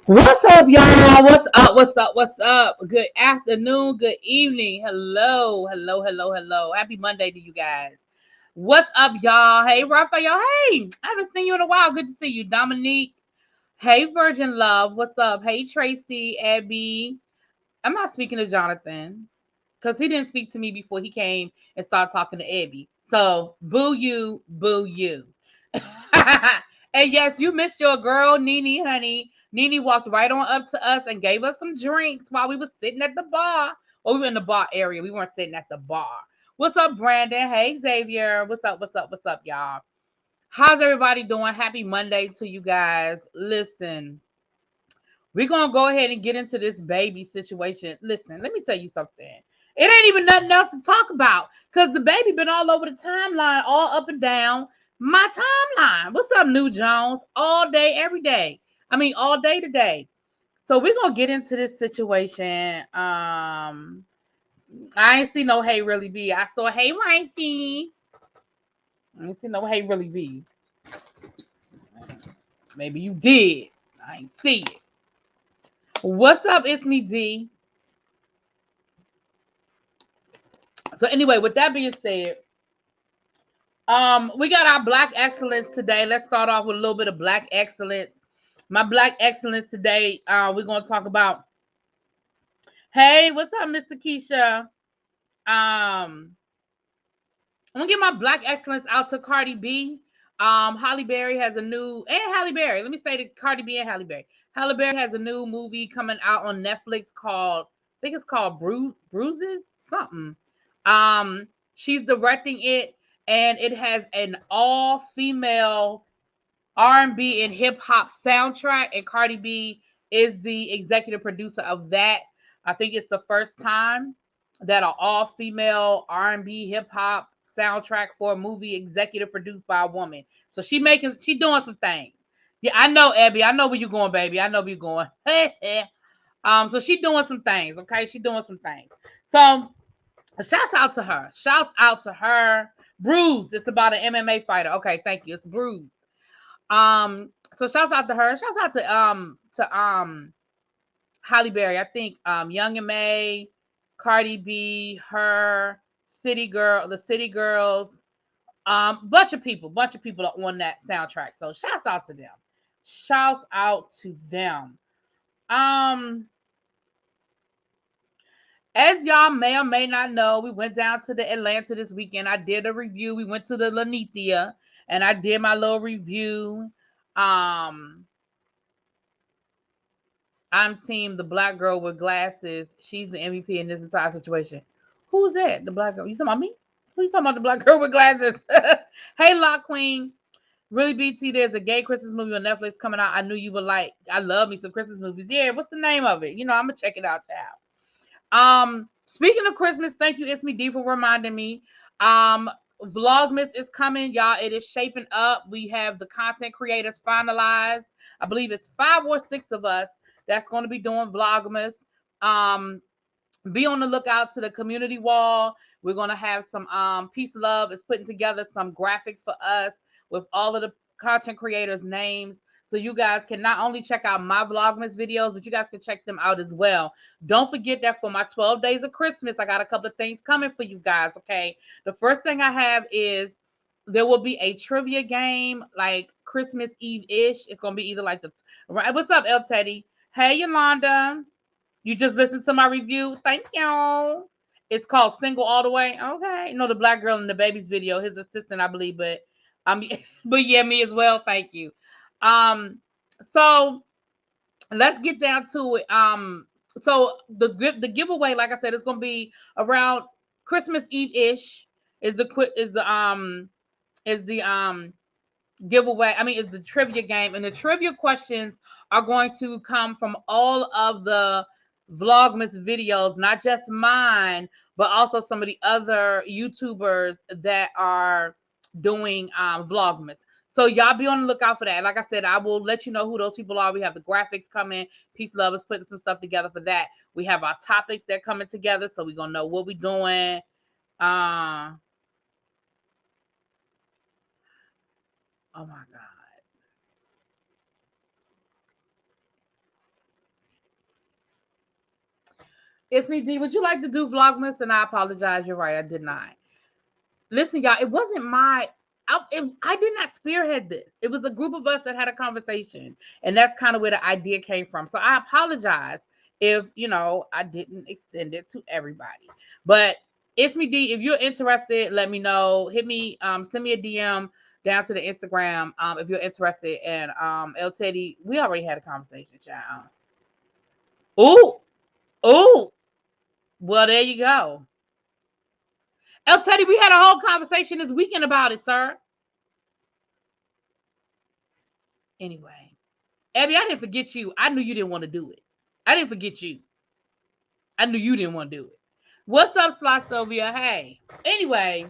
What's up, y'all? What's up? What's up? What's up? Good afternoon, good evening. Hello, hello, hello, hello. Happy Monday to you guys. What's up, y'all? Hey, Raphael. Hey, I haven't seen you in a while. Good to see you, Dominique. Hey, Virgin Love. What's up? Hey, Tracy, Abby. I'm not speaking to Jonathan because he didn't speak to me before he came and started talking to Abby. So, boo you, boo you. And yes, you missed your girl, Nene, honey. Nene walked right on up to us and gave us some drinks while we were sitting at the bar. Well, we were in the bar area. We weren't sitting at the bar. What's up, Brandon? Hey, Xavier. What's up? What's up? What's up, y'all? How's everybody doing? Happy Monday to you guys. Listen, we're going to go ahead and get into this baby situation. Listen, let me tell you something. It ain't even nothing else to talk about because the baby been all over the timeline, all up and down my timeline. What's up, New Jones? All day, every day. I mean, all day today. So we're going to get into this situation. I ain't see no Hey Really Be. I saw Hey Wifey. I ain't see no Hey Really Be. Maybe you did. I ain't see it. What's up? It's me, D. So anyway, with that being said, we got our Black Excellence today. Let's start off with a little bit of Black Excellence. My Black Excellence today, we're going to talk about, hey, what's up, Mr. Keisha? I'm going to get my Black Excellence out to Cardi B. Halle Berry has a new, and Halle Berry, let me say to Cardi B and Halle Berry. Halle Berry has a new movie coming out on Netflix called, I think it's called Bruises, something. She's directing it, and it has an all-female R&B and hip-hop soundtrack, and Cardi B is the executive producer of that. I think it's the first time that an all-female R&B hip-hop soundtrack for a movie executive produced by a woman. So she doing some things. Yeah, I know, Abby. I know where you're going, baby. I know where you're going. So she doing some things, okay? She doing some things. So shouts out to her. Shouts out to her. Bruised. It's about an MMA fighter. Okay, thank you. It's Bruised. So shouts out to her. Shouts out to Halle Berry. I think Young and May, Cardi B, her, City Girl, the City Girls, bunch of people are on that soundtrack. So shouts out to them. Shouts out to them. As y'all may or may not know, we went down to the Atlanta this weekend. I did a review. We went to the Lanithia and I did my little review. I'm team the black girl with glasses. She's the MVP in this entire situation. Who's that? The black girl? You talking about me? Who you talking about? The black girl with glasses? Hey, Lock Queen. Really, BT, there's a gay Christmas movie on Netflix coming out. I knew you would like. I love me some Christmas movies. Yeah, what's the name of it? You know, I'm gonna check it out, child. Speaking of Christmas, thank you, It's Me D, for reminding me. Vlogmas is coming, y'all. It is shaping up. We have the content creators finalized. I believe it's 5 or 6 of us that's going to be doing Vlogmas. Be on the lookout to the community wall. We're going to have some Peace Love is putting together some graphics for us with all of the content creators' names. So you guys can not only check out my Vlogmas videos, but you guys can check them out as well. Don't forget that for my 12 days of Christmas, I got a couple of things coming for you guys, okay? The first thing I have is there will be a trivia game like Christmas Eve-ish. It's going to be either like what's up, El Teddy? Hey, Yolanda. You just listened to my review. Thank you. It's called Single All the Way. Okay. No, the black girl in the baby's video, his assistant, I believe, but but yeah, me as well. Thank you. So let's get down to it. So the giveaway, like I said, it's gonna be around Christmas Eve-ish. Is the giveaway. I mean, it's the trivia game, and the trivia questions are going to come from all of the Vlogmas videos, not just mine, but also some of the other YouTubers that are doing Vlogmas. So y'all be on the lookout for that. Like I said, I will let you know who those people are. We have the graphics coming. Peace Love is putting some stuff together for that. We have our topics that are coming together, so we're gonna know what we're doing. Oh my God. It's me, D. Would you like to do Vlogmas? And I apologize. You're right. I did not. Listen, y'all, it wasn't I did not spearhead this. It was a group of us that had a conversation. And that's kind of where the idea came from. So I apologize if, I didn't extend it to everybody. But it's me, D. If you're interested, let me know. Hit me, send me a DM down to the Instagram if you're interested. And El Teddy, we already had a conversation, child. Oh, well, there you go. El Teddy, we had a whole conversation this weekend about it, sir. Anyway, Abby, I didn't forget you. I knew you didn't want to do it. I didn't forget you. I knew you didn't want to do it. What's up, Sly Sylvia? Hey. Anyway,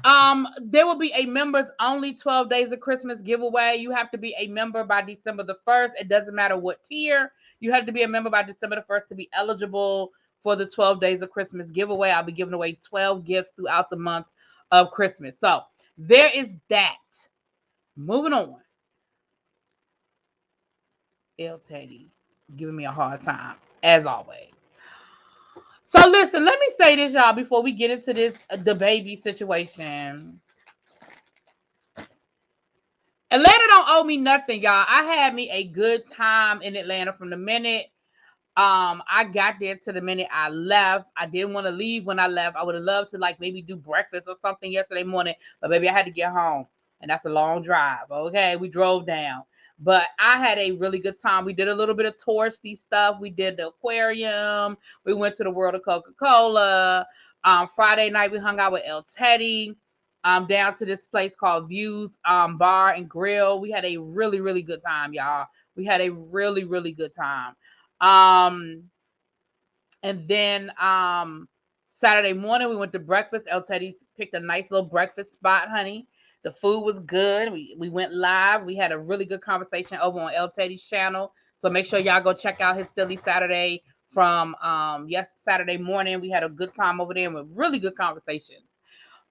there will be a members only 12 days of Christmas giveaway. You have to be a member by December the 1st. It doesn't matter what tier. You have to be a member by December the 1st to be eligible for the 12 days of Christmas giveaway. I'll be giving away 12 gifts throughout the month of Christmas. So there is that. Moving on. El Teddy giving me a hard time, as always. So listen, let me say this, y'all, before we get into this the baby situation. Atlanta don't owe me nothing, y'all. I had me a good time in Atlanta from the minute I got there to the minute I left. I didn't want to leave when I left. I would have loved to maybe do breakfast or something yesterday morning, but baby, I had to get home, and that's a long drive. Okay, we drove down, but I had a really good time. We did a little bit of touristy stuff. We did the aquarium. We went to the World of Coca-Cola. Friday night we hung out with El Teddy. Down to this place called Views Bar and Grill. We had a really, really good time, y'all. We had a really, really good time. And then Saturday morning we went to breakfast. El Teddy picked a nice little breakfast spot, honey. The food was good. We went live. We had a really good conversation over on El Teddy's channel. So make sure y'all go check out his Silly Saturday from Saturday morning. We had a good time over there with really good conversations.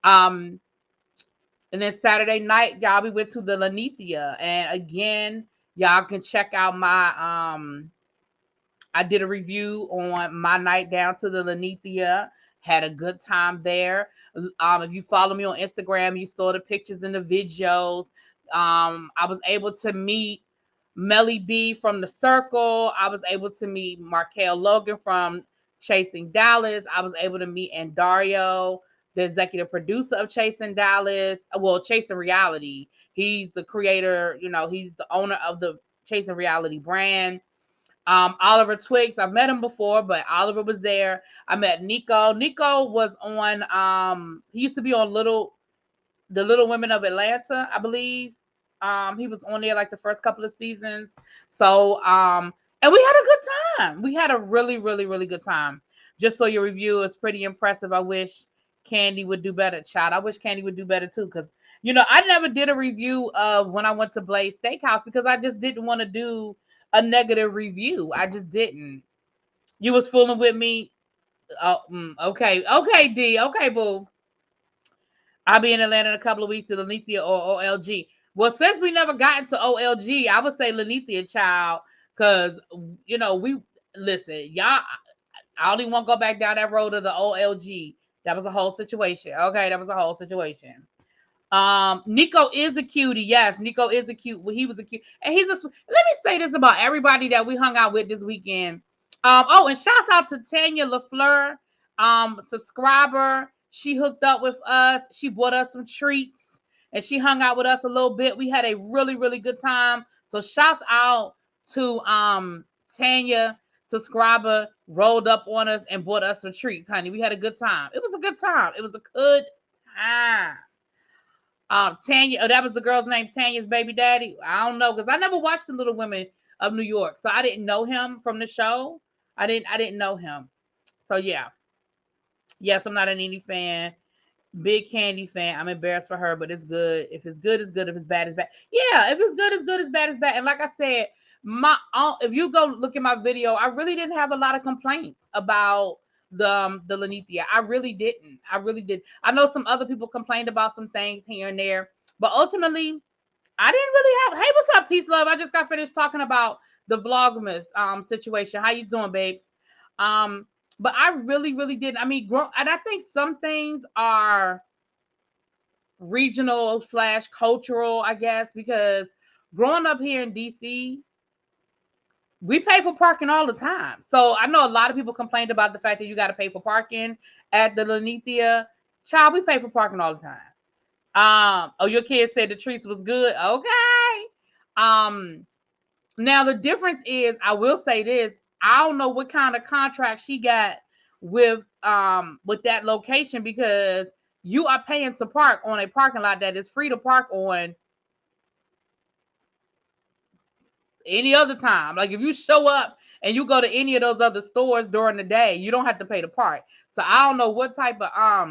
And then Saturday night, y'all, we went to the Lanithia. And again, y'all can check out my I did a review on my night down to the Lanithia. Had a good time there. If you follow me on Instagram, you saw the pictures and the videos. I was able to meet Melly B from The Circle. I was able to meet Markel Logan from Chasing Dallas. I was able to meet Dario, the executive producer of Chasing Dallas. Well, Chasing Reality. He's the creator, he's the owner of the Chasing Reality brand. Oliver Twixt, I've met him before, but Oliver was there. I met Nico. Nico was on, he used to be on the Little Women of Atlanta, I believe. He was on there like the first couple of seasons. So, and we had a good time. We had a really, really, really good time. Just so your review is pretty impressive. I wish Candy would do better, child. I wish Candy would do better too, because I never did a review of when I went to Blaze Steakhouse because I just didn't want to do a negative review. I just didn't. You was fooling with me. Oh, okay, D. Okay, boo. I'll be in Atlanta in a couple of weeks to Lanithia or OLG. Well, since we never got into OLG, I would say Lanithia, child, because we listen, y'all. I don't even want to go back down that road of the OLG. That was a whole situation. Okay, that was a whole situation. Nico is a cutie. Yes, Nico is a cute. Well, he was a cute, and he's a. Let me say this about everybody that we hung out with this weekend. And shouts out to Tanya LaFleur, subscriber. She hooked up with us. She bought us some treats, and she hung out with us a little bit. We had a really, really good time. So shouts out to Tanya, subscriber, rolled up on us and bought us some treats, honey. We had a good time. It was a good time. It was a good time. Tanya, that was the girl's name, Tanya's baby daddy. I don't know, because I never watched the Little Women of New York, so I didn't know him from the show. I didn't know him. So yeah. Yes, I'm not an Nene fan. Big Candy fan. I'm embarrassed for her, but it's good. If it's good, it's good. If it's bad, it's bad. Yeah, if it's good, it's good. If it's bad, it's bad. And like I said, if you go look at my video, I really didn't have a lot of complaints about the Lanithia. I really didn't. I really did. I know some other people complained about some things here and there, but ultimately, I didn't really have. Hey, what's up, peace, love? I just got finished talking about the Vlogmas situation. How you doing, babes? But I really, really did. I mean, and I think some things are regional / cultural, I guess, because growing up here in DC, we pay for parking all the time. So I know a lot of people complained about the fact that you got to pay for parking at the Lanithia. Child, we pay for parking all the time. Oh, your kid said the treats was good. Okay. Now the difference is, I will say this. I don't know what kind of contract she got with that location, because you are paying to park on a parking lot that is free to park on any other time. Like if you show up and you go to any of those other stores during the day, you don't have to pay to park. So I don't know what type of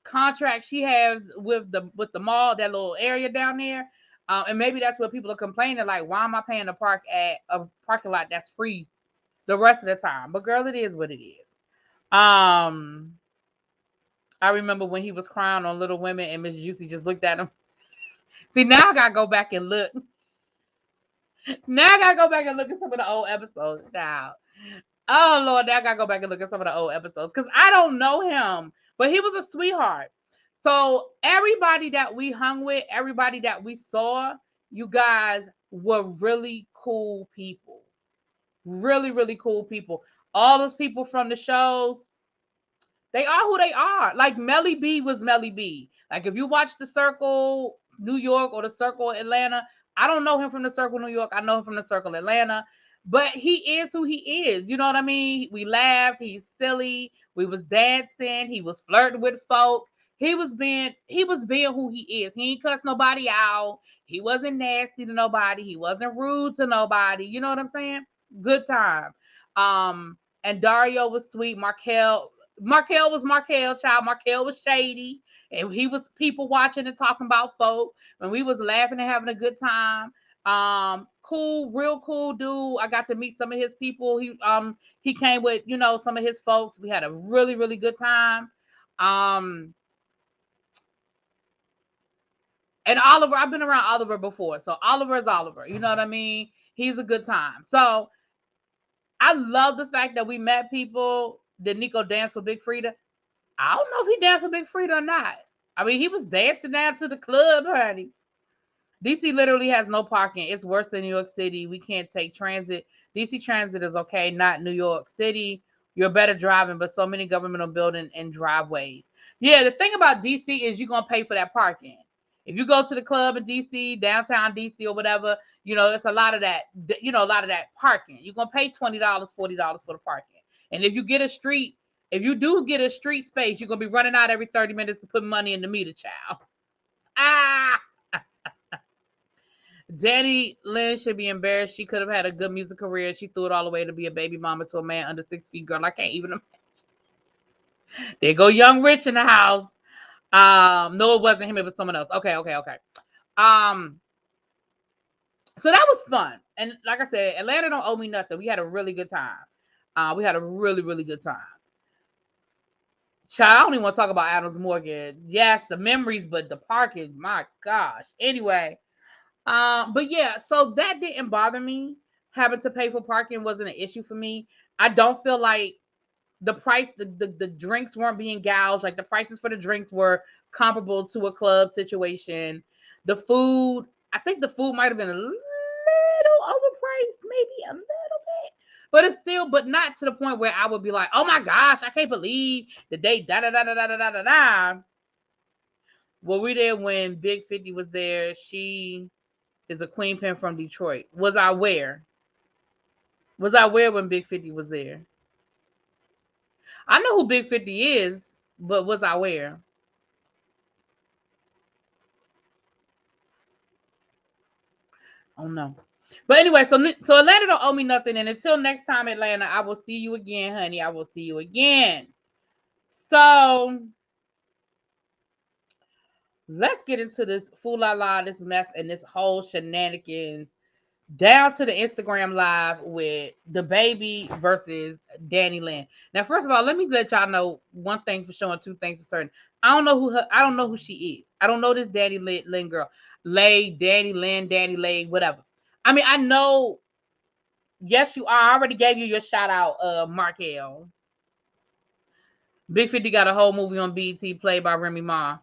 contract she has with the mall, that little area down there. And maybe that's what people are complaining, like, why am I paying to park at a parking lot that's free the rest of the time? But girl, it is what it is. I remember when he was crying on Little Women and Miss Juicy just looked at him. See, now I gotta go back and look. Now I gotta go back and look at some of the old episodes now. Oh Lord, now I gotta go back and look at some of the old episodes, because I don't know him, but he was a sweetheart. So everybody that we hung with, everybody that we saw, you guys were really cool people. Really, really cool people. All those people from the shows, they are who they are. Like Melly B was Melly B. Like if you watch The Circle New York or The Circle Atlanta, I don't know him from The Circle New York. I know him from The Circle Atlanta. But he is who he is. You know what I mean? We laughed. He's silly. We was dancing. He was flirting with folk. He was being who he is. He ain't cuss nobody out. He wasn't nasty to nobody. He wasn't rude to nobody. You know what I'm saying? Good time. And Dario was sweet. Markel was Markel, child. Markel was shady. And he was people watching and talking about folk. And we was laughing and having a good time. Cool, real cool dude. I got to meet some of his people. He came with, some of his folks. We had a really, really good time. And Oliver, I've been around Oliver before. So Oliver is Oliver. You know what I mean? He's a good time. So I love the fact that we met people. Did Nico dance with Big Frida? I don't know if he danced with Big Frida or not. I mean, he was dancing down to the club, honey. DC literally has no parking. It's worse than New York City. We can't take transit. DC Transit is okay, not New York City. you're better driving, but so many governmental buildings and driveways. Yeah, the thing about DC is you're gonna pay for that parking. If you go to the club in DC, downtown DC or whatever, it's a lot of that, a lot of that parking. You're gonna pay $20, $40 for the parking. And if you do get a street space, you're gonna be running out every 30 minutes to put money in the meter, child. Ah, DaniLeigh should be embarrassed. She could have had a good music career. She threw it all away to be a baby mama to a man under 6 feet. Girl, I can't even imagine. There go Young Rich in the house. No, it wasn't him. It was someone else. Okay. So that was fun. And like I said, Atlanta don't owe me nothing. We had a really good time. We had a really, really good time. Child, I don't even want to talk about Adams Morgan. Yes, the memories, but the parking, my gosh. Anyway, but yeah, so that didn't bother me. Having to pay for parking wasn't an issue for me. I don't feel like the price, the drinks weren't being gouged. Like the prices for the drinks were comparable to a club situation. The food, I think the food might have been a little overpriced, maybe a little bit, but it's still, but not to the point where I would be like, oh my gosh, I can't believe the day da da da da da da da da. Well, we there when Big 50 was there. She is a queen pin from Detroit. Was I where? Was I where when Big 50 was there? I know who Big 50 is, but was I where? Oh no. But anyway, so Atlanta don't owe me nothing, and until next time, Atlanta, I will see you again, honey. I will see you again. So let's get into this fool la la, this mess, and this whole shenanigans down to the Instagram live with the baby versus DaniLeigh. Now, first of all, let me let y'all know one thing for sure and two things for certain. I don't know who she is. I don't know this DaniLeigh girl. DaniLeigh, whatever. I mean, I know. Yes, you are. I already gave you your shout out, Markel. Big 50 got a whole movie on BET played by Remy Ma.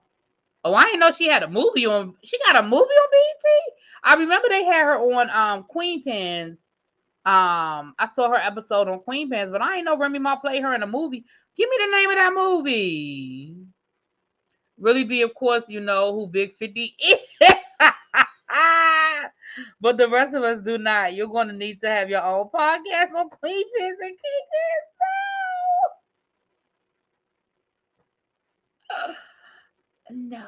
Oh, I didn't know she had a movie on. She got a movie on BET. I remember they had her on Queen Pins. I saw her episode on Queen Pins, but I didn't know Remy Ma played her in a movie. Give me the name of that movie. Really be, of course, you know who Big 50 is. But the rest of us do not. You're going to need to have your own podcast on Queen Pins and King Pins. No.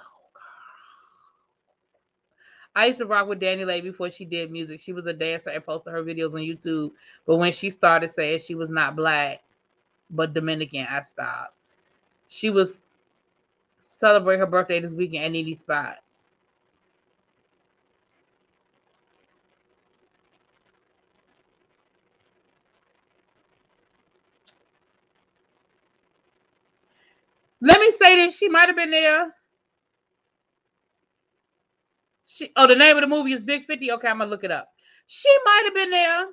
I used to rock with DaniLeigh before she did music. She was a dancer and posted her videos on YouTube. But when she started saying she was not black, but Dominican, I stopped. She was celebrating her birthday this weekend at Needy Spot. Let me say this. She might have been there. The name of the movie is Big 50. Okay, I'm going to look it up. She might have been there.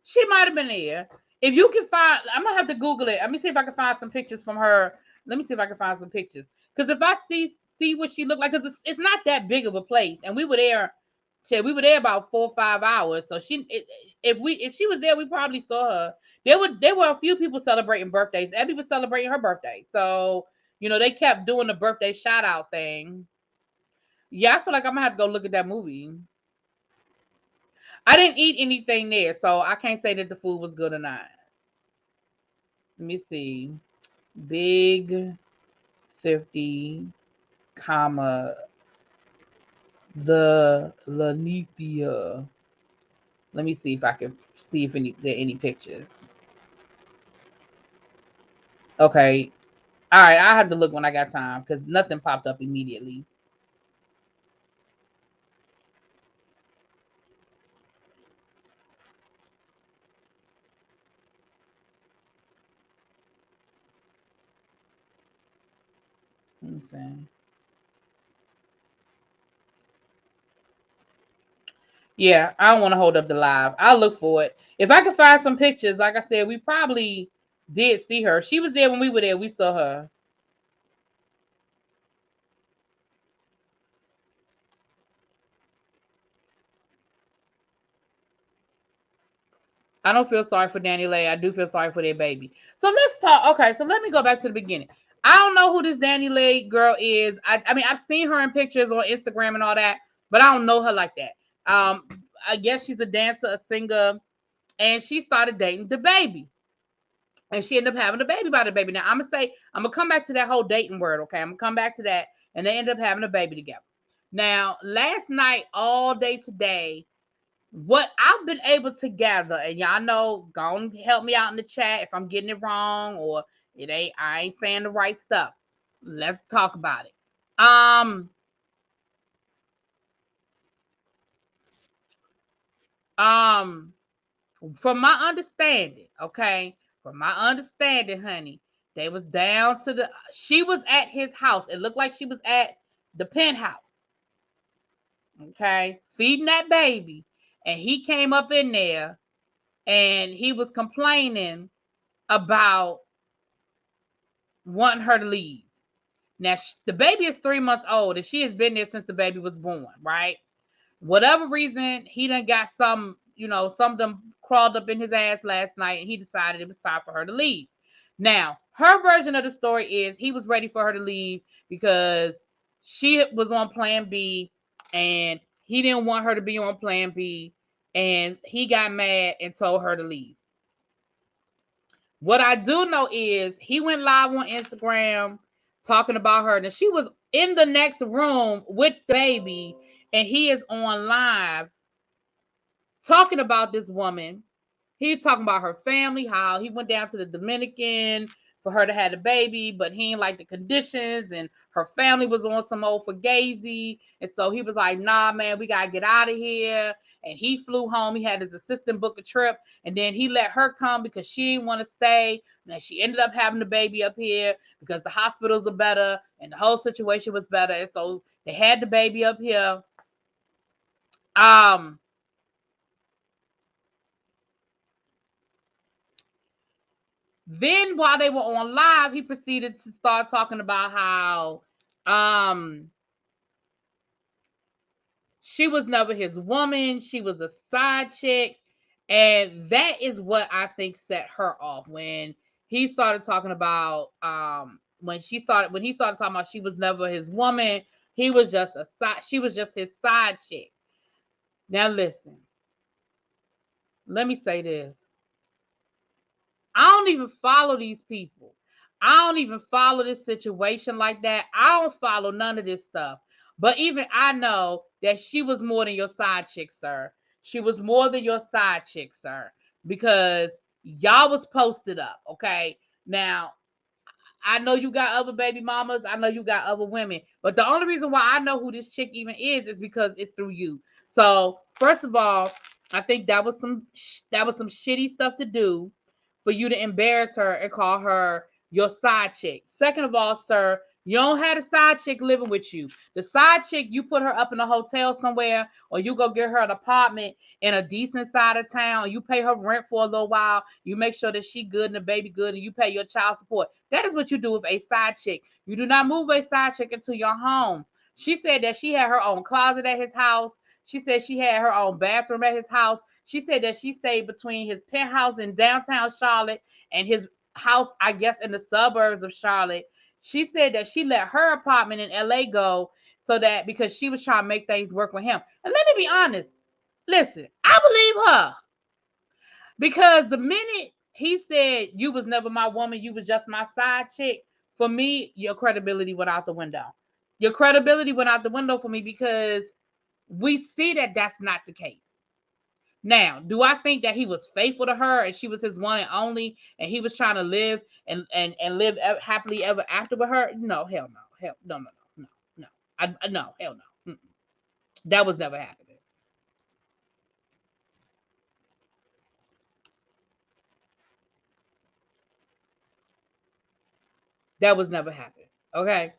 She might have been there. If you can find, I'm going to have to Google it. Let me see if I can find some pictures from her. Let me see if I can find some pictures. Because if I see what she looked like, because it's not that big of a place. And we were there. We were there about 4 or 5 hours. So if she was there, we probably saw her. There were a few people celebrating birthdays. Abby was celebrating her birthday. So, they kept doing the birthday shout out thing. Yeah, I feel like I'm gonna have to go look at that movie. I didn't eat anything there, so I can't say that the food was good or not. Let me see. Big 50, comma, the Lanithia. Let me see if I can see if there are any pictures. Okay. All right. I have to look when I got time because nothing popped up immediately. Okay. Yeah, I don't want to hold up the live. I'll look for it. If I can find some pictures, like I said, we probably did see her. She was there when we were there. We saw her. I don't feel sorry for DaniLeigh. I do feel sorry for their baby. So let's talk. Okay, so let me go back to the beginning. I don't know who this DaniLeigh girl is. I mean, I've seen her in pictures on Instagram and all that, but I don't know her like that. I guess she's a dancer, a singer, and she started dating the baby. And she ended up having a baby by the baby. Now I'm gonna come back to that whole dating word, okay? I'm gonna come back to that, and they end up having a baby together. Now, last night, all day today, what I've been able to gather, and y'all know, go and help me out in the chat if I'm getting it wrong or I ain't saying the right stuff. Let's talk about it. From my understanding, okay, from my understanding, honey, they was down to she was at his house. It looked like she was at the penthouse, okay, feeding that baby, and he came up in there and he was complaining about wanting her to leave. Now, the baby is 3 months old, and she has been there since the baby was born, right? Whatever reason, he done got some of them crawled up in his ass last night, and he decided it was time for her to leave. Now, her version of the story is he was ready for her to leave because she was on plan B, and he didn't want her to be on plan B, and he got mad and told her to leave. What I do know is he went live on Instagram talking about her, and she was in the next room with the baby, and he is on live talking about this woman. He's talking about her family, how he went down to the Dominican for her to have the baby, but he didn't like the conditions, and her family was on some old fugazi, and so he was like, nah, man, we gotta get out of here. And he flew home. He had his assistant book a trip, and then he let her come because she didn't want to stay. And she ended up having the baby up here because the hospitals are better and the whole situation was better, and so they had the baby up here. Then while they were on live, he proceeded to start talking about how she was never his woman. She was a side chick. And that is what I think set her off when he started talking about when he started talking about she was never his woman. She was just his side chick. Now listen. Let me say this. I don't even follow these people. I don't even follow this situation like that. I don't follow none of this stuff. But even I know that she was more than your side chick, sir. She was more than your side chick, sir. Because y'all was posted up, okay? Now, I know you got other baby mamas. I know you got other women. But the only reason why I know who this chick even is because it's through you. So, first of all, I think that was some shitty stuff to do for you to embarrass her and call her your side chick. Second of all, sir, you don't have a side chick living with you. The side chick, you put her up in a hotel somewhere, or you go get her an apartment in a decent side of town. You pay her rent for a little while. You make sure that she good and the baby good, and you pay your child support. That is what you do with a side chick. You do not move a side chick into your home. She said that she had her own closet at his house. She said she had her own bathroom at his house. She said that she stayed between his penthouse in downtown Charlotte and his house, I guess, in the suburbs of Charlotte. She said that she let her apartment in LA go so that because she was trying to make things work with him. And let me be honest. Listen, I believe her. Because the minute he said you was never my woman, you was just my side chick, for me, your credibility went out the window. Your credibility went out the window for me because we see that that's not the case. Now, do I think that he was faithful to her and she was his one and only, and he was trying to live and live happily ever after with her? No, hell no, hell no, no, hell no. Mm-mm. That was never happening. That was never happening. Okay,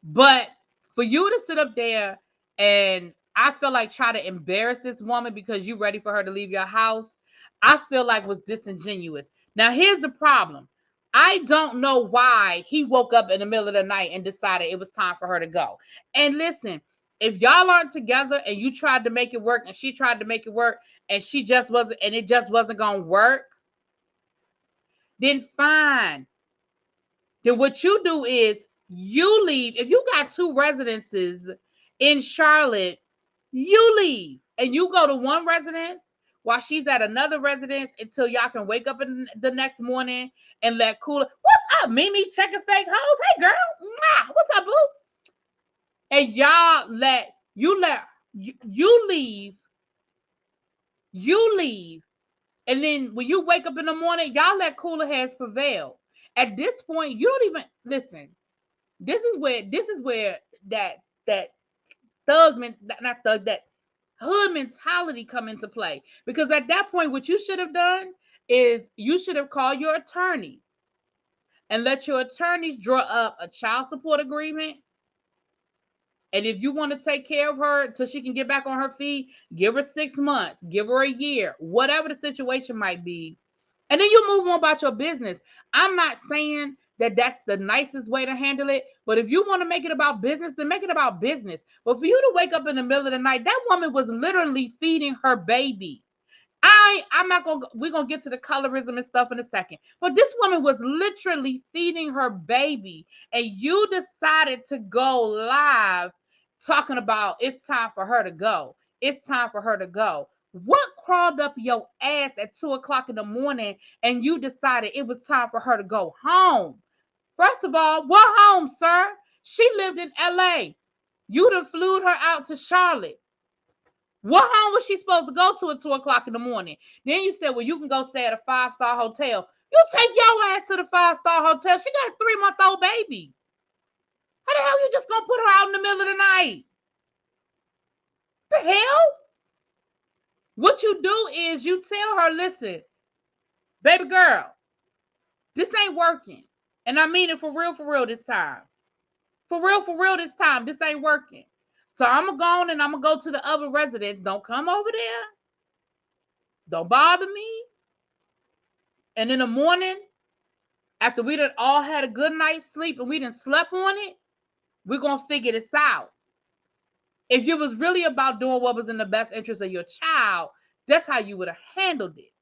but for you to sit up there and I feel like try to embarrass this woman because you ready for her to leave your house, I feel like was disingenuous. Now here's the problem. I don't know why he woke up in the middle of the night and decided it was time for her to go. And listen, if y'all aren't together and you tried to make it work and she tried to make it work and she just wasn't, and it just wasn't gonna work, then fine. Then what you do is you leave. If you got 2 residences in Charlotte, you leave and you go to one residence while she's at another residence until y'all can wake up in the next morning and let Cooler. What's up, Mimi? Checking fake hoes. Hey, girl. Mwah. What's up, boo? And y'all you leave. You leave. And then when you wake up in the morning, y'all let cooler heads prevail. At this point, you don't even listen. This is where that that hood mentality come into play. Because at that point, what you should have done is you should have called your attorneys and let your attorneys draw up a child support agreement. And if you want to take care of her so she can get back on her feet, give her 6 months, give her a year, whatever the situation might be. And then you move on about your business. I'm not saying that that's the nicest way to handle it, but if you want to make it about business, then make it about business. But for you to wake up in the middle of the night, that woman was literally feeding her baby. We're gonna get to the colorism and stuff in a second. But this woman was literally feeding her baby, and you decided to go live talking about it's time for her to go. It's time for her to go. What crawled up your ass at 2:00 in the morning and you decided it was time for her to go home? First of all, what home, sir? She lived in LA. You done flew her out to Charlotte. What home was she supposed to go to at 2:00 in the morning? Then you said, well, you can go stay at a 5-star hotel. You take your ass to the 5-star hotel. She got a 3-month-old baby. How the hell you just gonna put her out in the middle of the night? The hell? What you do is you tell her, listen, baby girl, this ain't working. And I mean it for real this time. For real this time, this ain't working. So I'm going to go on and I'm going to go to the other residence. Don't come over there. Don't bother me. And in the morning, after we done all had a good night's sleep and we done slept on it, we're going to figure this out. If you was really about doing what was in the best interest of your child, that's how you would have handled it.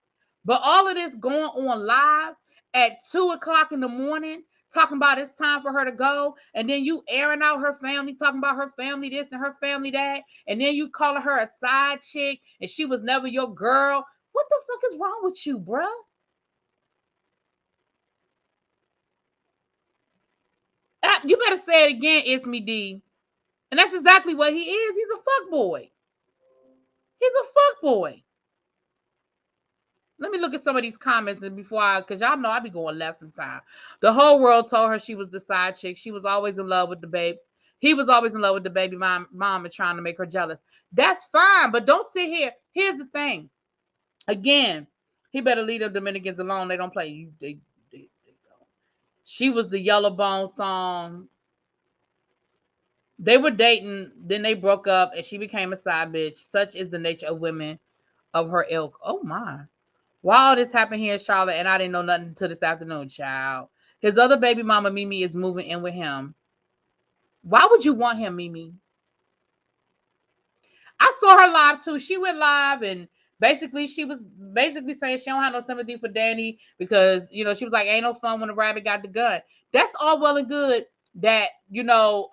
But all of this going on live at 2:00 in the morning, talking about it's time for her to go, and then you airing out her family, talking about her family this and her family that, and then you calling her a side chick, and she was never your girl. What the fuck is wrong with you, bruh? You better say it again, It's Me D. And that's exactly what he is. He's a fuck boy. He's a fuck boy. Let me look at some of these comments and because y'all know I be going left sometimes. The whole world told her she was the side chick. She was always in love with the babe. He was always in love with the baby mom and trying to make her jealous. That's fine, but don't sit here. Here's the thing. Again, he better leave the Dominicans alone. They don't play. They don't. She was the Yellow Bone song. They were dating, then they broke up, and she became a side bitch. Such is the nature of women of her ilk. Oh my. Why all this happened here in Charlotte and I didn't know nothing until this afternoon, child. His other baby mama, Mimi, is moving in with him. Why would you want him, Mimi? I saw her live too. She went live and basically she was saying she don't have no sympathy for Danny because, she was like, ain't no fun when the rabbit got the gun. That's all well and good that,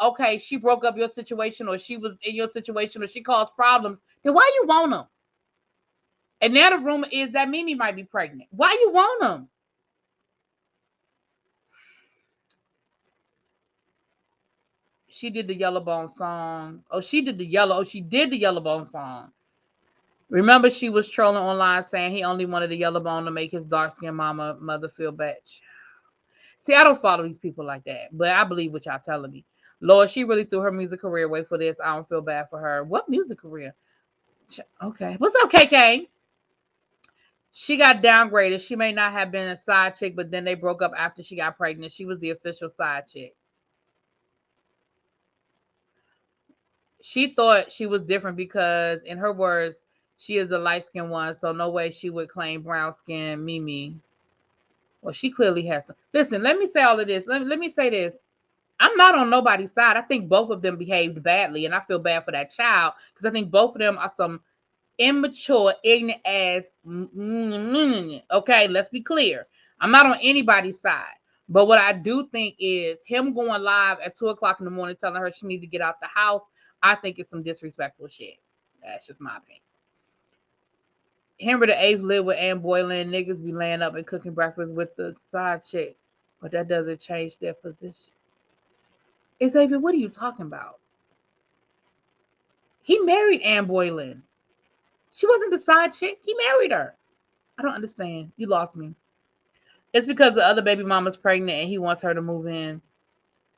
okay, she broke up your situation or she was in your situation or she caused problems. Then why you want him? And now the rumor is that Mimi might be pregnant. Why you want him? She did the Yellow Bone song. She did the Yellow Bone song. Remember, she was trolling online saying he only wanted the Yellow Bone to make his dark-skinned mother feel bad. See, I don't follow these people like that, but I believe what y'all telling me. Lord, she really threw her music career away for this. I don't feel bad for her. What music career? Okay. What's up, KK? She got downgraded. She may not have been a side chick, but then they broke up after she got pregnant. She was the official side chick. She thought she was different because, in her words, she is the light-skinned one, so no way she would claim brown-skinned Mimi. Well, she clearly has some. Listen, let me say all of this. Let me say this. I'm not on nobody's side. I think both of them behaved badly, and I feel bad for that child because I think both of them are some immature, ignorant ass. Okay, let's be clear. I'm not on anybody's side. But what I do think is him going live at 2 o'clock in the morning telling her she needs to get out the house. I think it's some disrespectful shit. That's just my opinion. Henry the Eighth lived with Ann Boylan. Niggas be laying up and cooking breakfast with the side chick. But that doesn't change their position. Xavier, what are you talking about? He married Ann Boylan. She wasn't the side chick. He married her. I don't understand. You lost me. It's because the other baby mama's pregnant and he wants her to move in.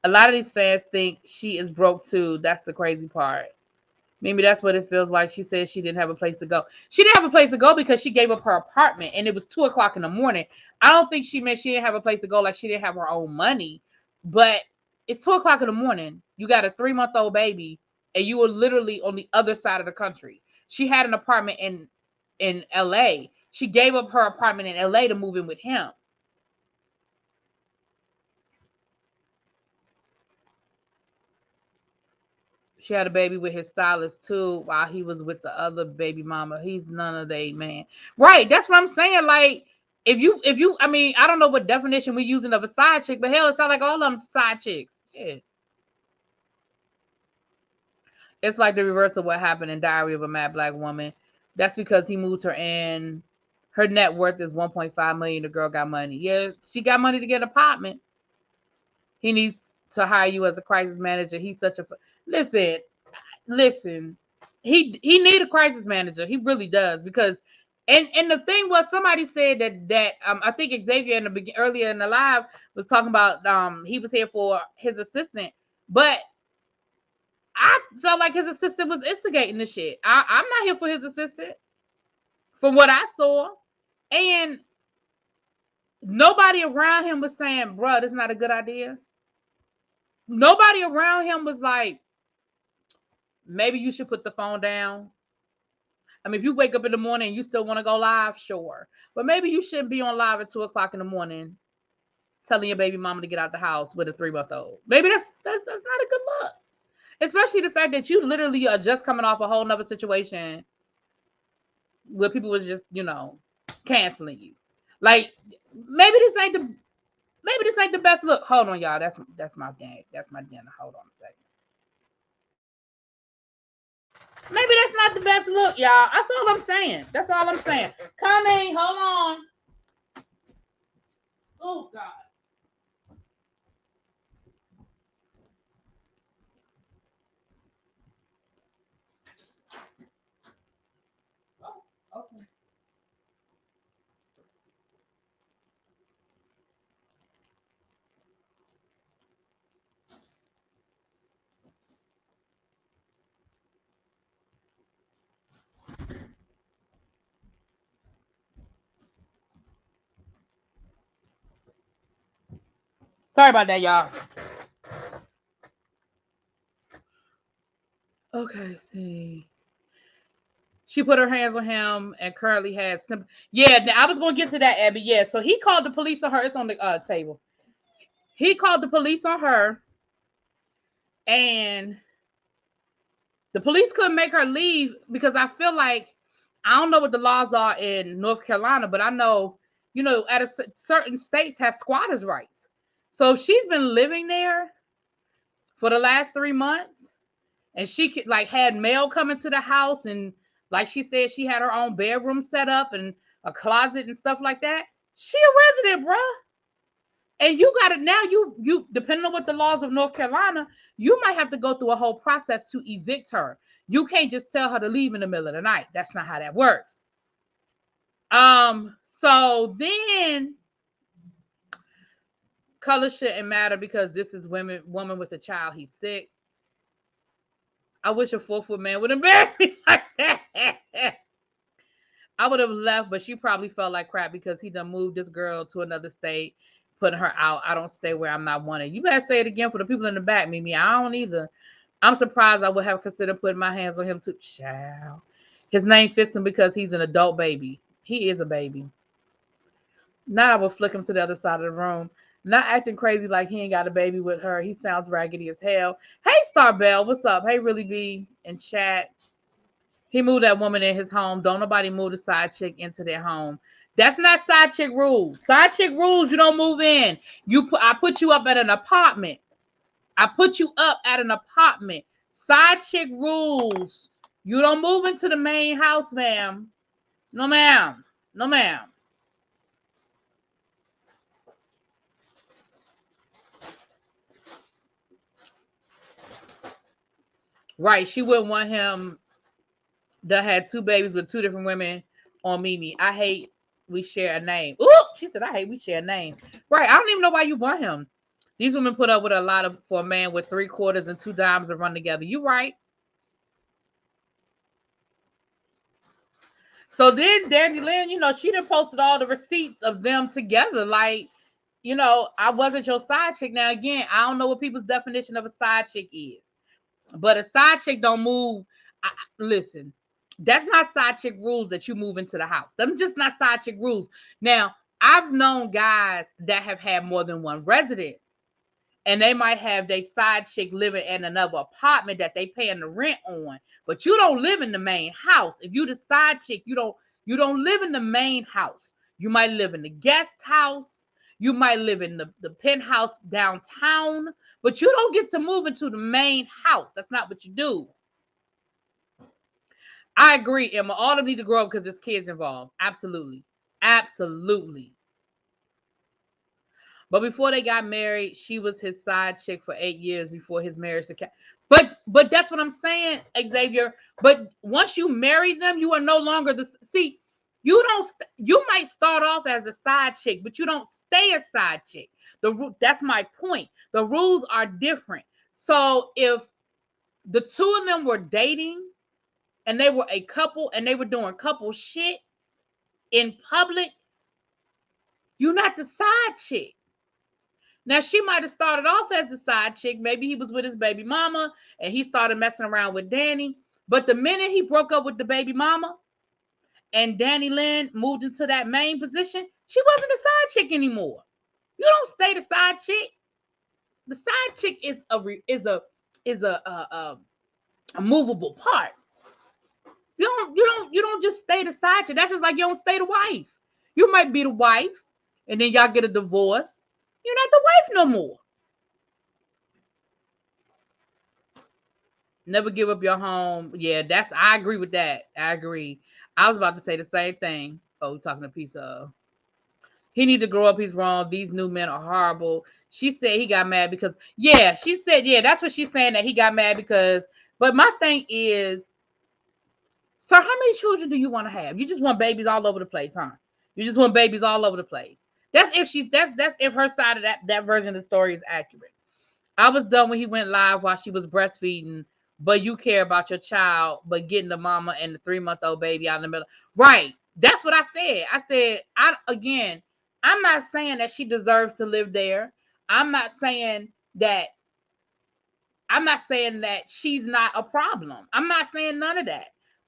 A lot of these fans think she is broke too. That's the crazy part. Maybe that's what it feels like. She said she didn't have a place to go. She didn't have a place to go because she gave up her apartment and it was 2 o'clock in the morning. I don't think she meant she didn't have a place to go like she didn't have her own money. But it's 2 o'clock in the morning. You got a 3-month-old baby and you were literally on the other side of the country. She had an apartment in LA. She gave up her apartment in LA to move in with him. She had a baby with his stylist too while he was with the other baby mama. He's none of they man. Right. That's what I'm saying. Like, if you, I mean, I don't know what definition we're using of a side chick, but hell, it sounds like all of them side chicks. Shit. It's like the reverse of what happened in Diary of a Mad Black Woman. That's because he moved her in. Her net worth is $1.5 million. The girl got money. Yeah, she got money to get an apartment. He needs to hire you as a crisis manager. He's such a listen. He need a crisis manager. He really does because and the thing was somebody said that I think Xavier earlier in the live was talking about he was here for his assistant, but I felt like his assistant was instigating the shit. I'm not here for his assistant from what I saw, and nobody around him was saying, "Bruh, this is not a good idea." Nobody around him was like, maybe you should put the phone down. I mean, if you wake up in the morning and you still want to go live, sure. But maybe you shouldn't be on live at 2 o'clock in the morning telling your baby mama to get out the house with a 3-month-old. Maybe that's not a good look. Especially the fact that you literally are just coming off a whole nother situation where people was just, canceling you. Like, maybe this ain't the best look. Hold on, y'all. That's my dang. That's my dinner. Hold on a second. Maybe that's not the best look, y'all. That's all I'm saying. That's all I'm saying. Coming. Hold on. Oh, God. Oh, okay. Sorry about that, y'all. Okay, see. She put her hands on him and currently has yeah, I was gonna get to that, Abby. Yeah, so he called the police on her. It's on the table. He called the police on her, and the police couldn't make her leave because I feel like I don't know what the laws are in North Carolina, but I know, at certain states have squatters' rights. So she's been living there for the last 3 months, and she could like had mail coming to the house, and like she said, she had her own bedroom set up and a closet and stuff like that. She a resident, bruh. And you got it now. You depending on what the laws of North Carolina, you might have to go through a whole process to evict her. You can't just tell her to leave in the middle of the night. That's not how that works. So then color shouldn't matter because this is woman with a child. He's sick. I wish a 4-foot man would embarrass me like that. I would have left, but she probably felt like crap because he done moved this girl to another state, putting her out. I don't stay where I'm not wanted. You better say it again for the people in the back, Mimi. I don't either. I'm surprised I would have considered putting my hands on him too. Child. His name fits him because he's an adult baby. He is a baby. Now I will flick him to the other side of the room. Not acting crazy like he ain't got a baby with her. He sounds raggedy as hell. Hey, Star Bell, what's up? Hey, Really B in chat. He moved that woman in his home. Don't nobody move the side chick into their home. That's not side chick rules. Side chick rules, you don't move in. I put you up at an apartment. I put you up at an apartment. Side chick rules. You don't move into the main house, ma'am. No, ma'am. No, ma'am. Right. She wouldn't want him that had two babies with two different women on Mimi. I hate we share a name. Ooh, she said, I hate we share a name. Right. I don't even know why you want him. These women put up with a lot of for a man with 3/4 and 2 dimes to run together. You right. So then DaniLeigh, she done posted all the receipts of them together. Like, I wasn't your side chick. Now, again, I don't know what people's definition of a side chick is. But a side chick don't move. Listen, that's not side chick rules that you move into the house. Them just not side chick rules. Now, I've known guys that have had more than one residence. And they might have their side chick living in another apartment that they paying the rent on. But you don't live in the main house. If you the side chick, you don't live in the main house. You might live in the guest house. You might live in the penthouse downtown. But you don't get to move into the main house. That's not what you do. I agree, Emma. All of them need to grow up because there's kids involved. Absolutely. Absolutely. But before they got married, she was his side chick for 8 years before his marriage to But that's what I'm saying, Xavier. But once you marry them, you are no longer you might start off as a side chick, but you don't stay a side chick. That's my point. The rules are different. So if the two of them were dating and they were a couple and they were doing couple shit in public, you're not the side chick. Now, she might have started off as the side chick. Maybe he was with his baby mama and he started messing around with Danny. But the minute he broke up with the baby mama and DaniLeigh moved into that main position, she wasn't a side chick anymore. You don't stay the side chick. The side chick is a movable part. You don't just stay the side chick. That's just like you don't stay the wife. You might be the wife and then y'all get a divorce. You're not the wife no more. Never give up your home. Yeah, I agree with that. I agree. I was about to say the same thing. Oh, we're talking a piece of. He need to grow up. He's wrong. These new men are horrible. She said he got mad because, she said, that's what she's saying, that he got mad because, but my thing is, sir, how many children do you want to have? You just want babies all over the place, huh? You just want babies all over the place. That's if her side of that version of the story is accurate. I was done when he went live while she was breastfeeding, but you care about your child, but getting the mama and the 3-month-old baby out in the middle. Right. That's what I said. I said, I'm not saying that she deserves to live there. I'm not saying that she's not a problem. I'm not saying none of that.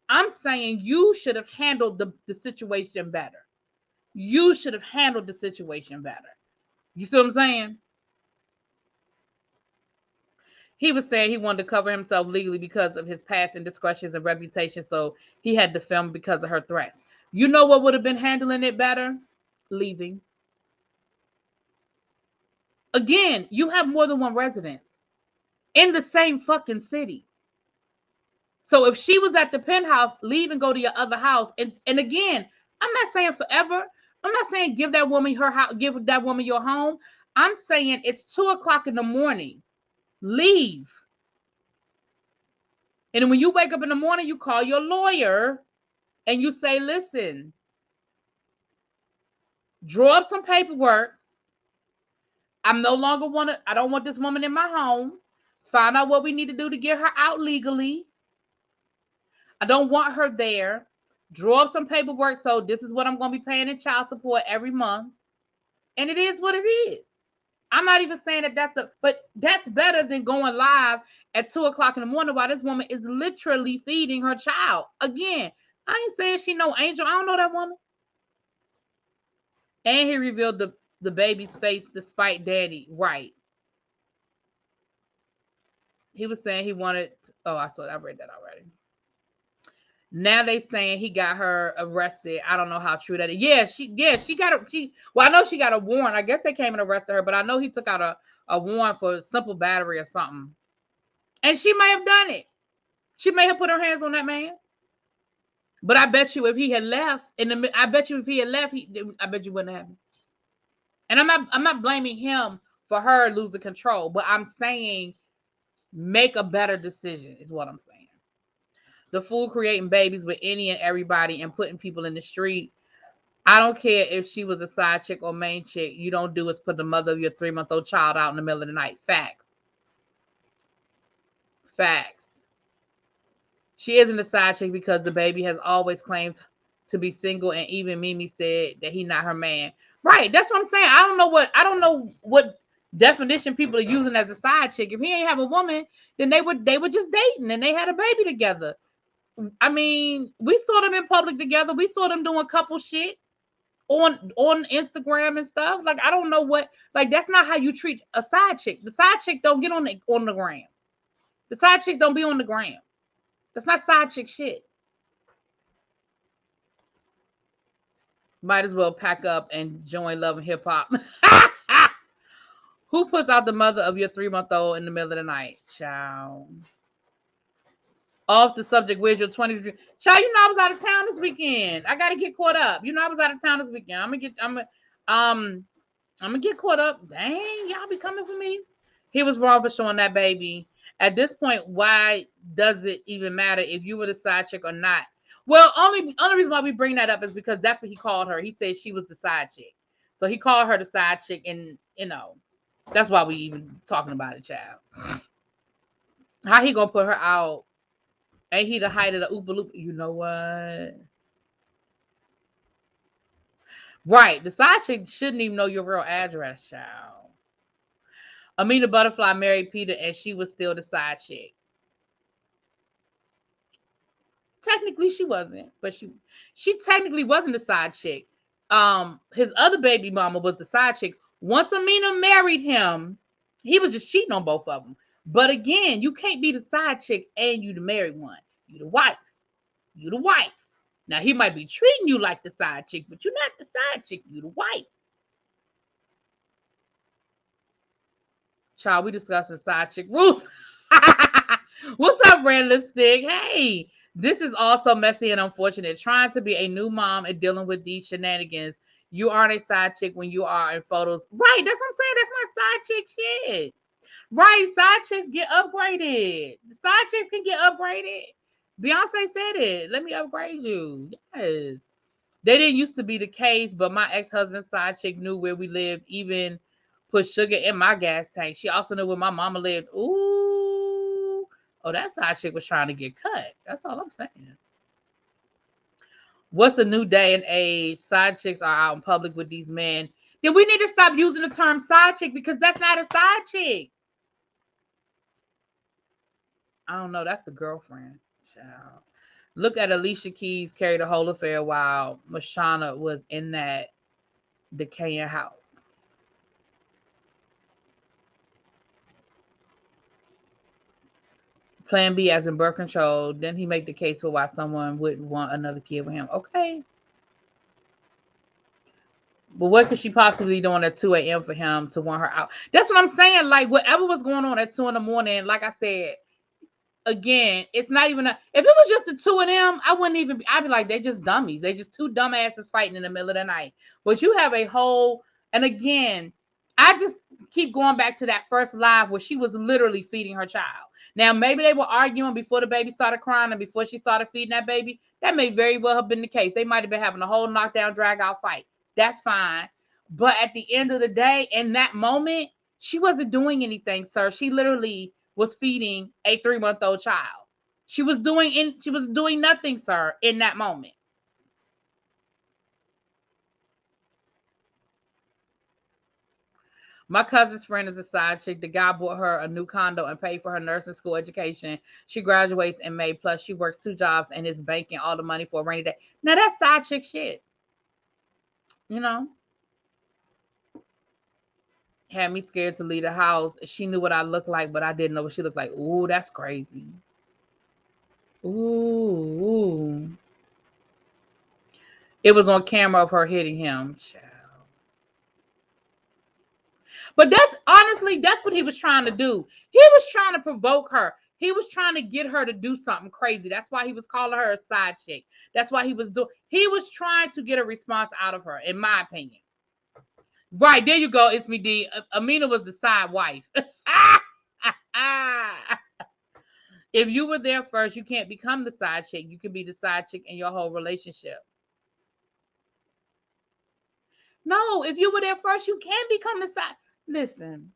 I'm saying you should have handled the situation better. You should have handled the situation better. You see what I'm saying? He was saying he wanted to cover himself legally because of his past indiscretions and reputation, so he had to film because of her threats. You know what would have been handling it better? Leaving. Again, you have more than one residence in the same fucking city. So if she was at the penthouse, leave and go to your other house. And again, I'm not saying forever. I'm not saying give that woman her house, give that woman your home. I'm saying it's 2:00 in the morning. Leave. And when you wake up in the morning, you call your lawyer and you say, listen, draw up some paperwork. I don't want this woman in my home. Find out what we need to do to get her out legally. I don't want her there. Draw up some paperwork. So this is what I'm going to be paying in child support every month. And it is what it is. I'm not even saying but that's better than going live at 2:00 in the morning while this woman is literally feeding her child. Again, I ain't saying she no angel. I don't know that woman. And he revealed the baby's face despite daddy. Right. He was saying he wanted. Oh, I read that already. Now they saying he got her arrested. I don't know how true that is. She got well, I know she got a warrant. I guess they came and arrested her, but I know he took out a warrant for simple battery or something. And she may have done it. She may have put her hands on that man. But I bet you if he had left I bet you if he had left, I bet you wouldn't have happened. And I'm not blaming him for her losing control, but I'm saying make a better decision is what I'm saying. The fool creating babies with any and everybody and putting people in the street. I don't care if she was a side chick or main chick. You don't do is put the mother of your 3-month-old child out in the middle of the night. Facts. She isn't a side chick because the baby has always claimed to be single, and even Mimi said that he's not her man. Right, that's what I'm saying. I don't know what definition people are using as a side chick. If he ain't have a woman, then they were just dating and they had a baby together. I mean, we saw them in public together. We saw them doing couple shit on Instagram and stuff. Like, I don't know what, like, that's not how you treat a side chick. The side chick don't get on the gram. The side chick don't be on the gram. That's not side chick shit. Might as well pack up and join Love and Hip Hop. Who puts out the mother of your 3-month-old in the middle of the night? Child. Off the subject, where's your 20? Child, you know I was out of town this weekend. I gotta get caught up. You know I was out of town this weekend. I'm gonna get caught up. Dang, y'all be coming for me. He was wrong for showing that baby. At this point, why does it even matter if you were the side chick or not? Well, only reason why we bring that up is because that's what he called her. He said she was the side chick. So he called her the side chick, and that's why we even talking about it, child. How he gonna put her out? Ain't he the height of the Oompa Loompa? You know what? Right. The side chick shouldn't even know your real address, child. Amina Butterfly married Peter and she was still the side chick. Technically she wasn't, but she technically wasn't the side chick. His other baby mama was the side chick. Once Amina married him, he was just cheating on both of them. But again, you can't be the side chick and you the married one. You the wife. You the wife. Now he might be treating you like the side chick, but you're not the side chick. You the wife. Child, we discussing side chick rules. What's up, Red Lipstick? Hey, this is also messy and unfortunate. Trying to be a new mom and dealing with these shenanigans. You aren't a side chick when you are in photos. Right, that's what I'm saying. That's not side chick shit. Right, side chicks get upgraded. Side chicks can get upgraded. Beyonce said it. Let me upgrade you. Yes. They didn't used to be the case, but my ex-husband's side chick knew where we lived, even put sugar in my gas tank. She also knew where my mama lived. Ooh. Oh, that side chick was trying to get cut. That's all I'm saying. What's a new day and age? Side chicks are out in public with these men. Then we need to stop using the term side chick because that's not a side chick. I don't know. That's the girlfriend. Child. Look at Alicia Keys carry the whole affair while Mashana was in that decaying house. Plan B as in birth control. Then he make the case for why someone wouldn't want another kid with him. Okay. But what could she possibly doing at 2 a.m. for him to want her out? That's what I'm saying. Like, whatever was going on at 2 in the morning, like I said, again, it's not even if it was just the two of them, I wouldn't even I'd be like, they're just dummies. They just two dumbasses fighting in the middle of the night. But you have a whole, and again, I just keep going back to that first live where she was literally feeding her child. Now, maybe they were arguing before the baby started crying and before she started feeding that baby. That may very well have been the case. They might have been having a whole knockdown, drag out fight. That's fine. But at the end of the day, in that moment, she wasn't doing anything, sir. She literally was feeding a 3-month-old child. She was doing nothing, sir, in that moment. My cousin's friend is a side chick. The guy bought her a new condo and paid for her nursing school education. She graduates in May. Plus, she works 2 jobs and is banking all the money for a rainy day. Now, that's side chick shit. You know? Had me scared to leave the house. She knew what I looked like, but I didn't know what she looked like. Ooh, that's crazy. Ooh. It was on camera of her hitting him. But that's honestly, that's what he was trying to do. He was trying to provoke her. He was trying to get her to do something crazy. That's why he was calling her a side chick. That's why he was doing. He was trying to get a response out of her, in my opinion. Right, there you go. It's me, D. Amina was the side wife. If you were there first, you can't become the side chick. You can be the side chick in your whole relationship. No, if you were there first, you can become the side. Listen,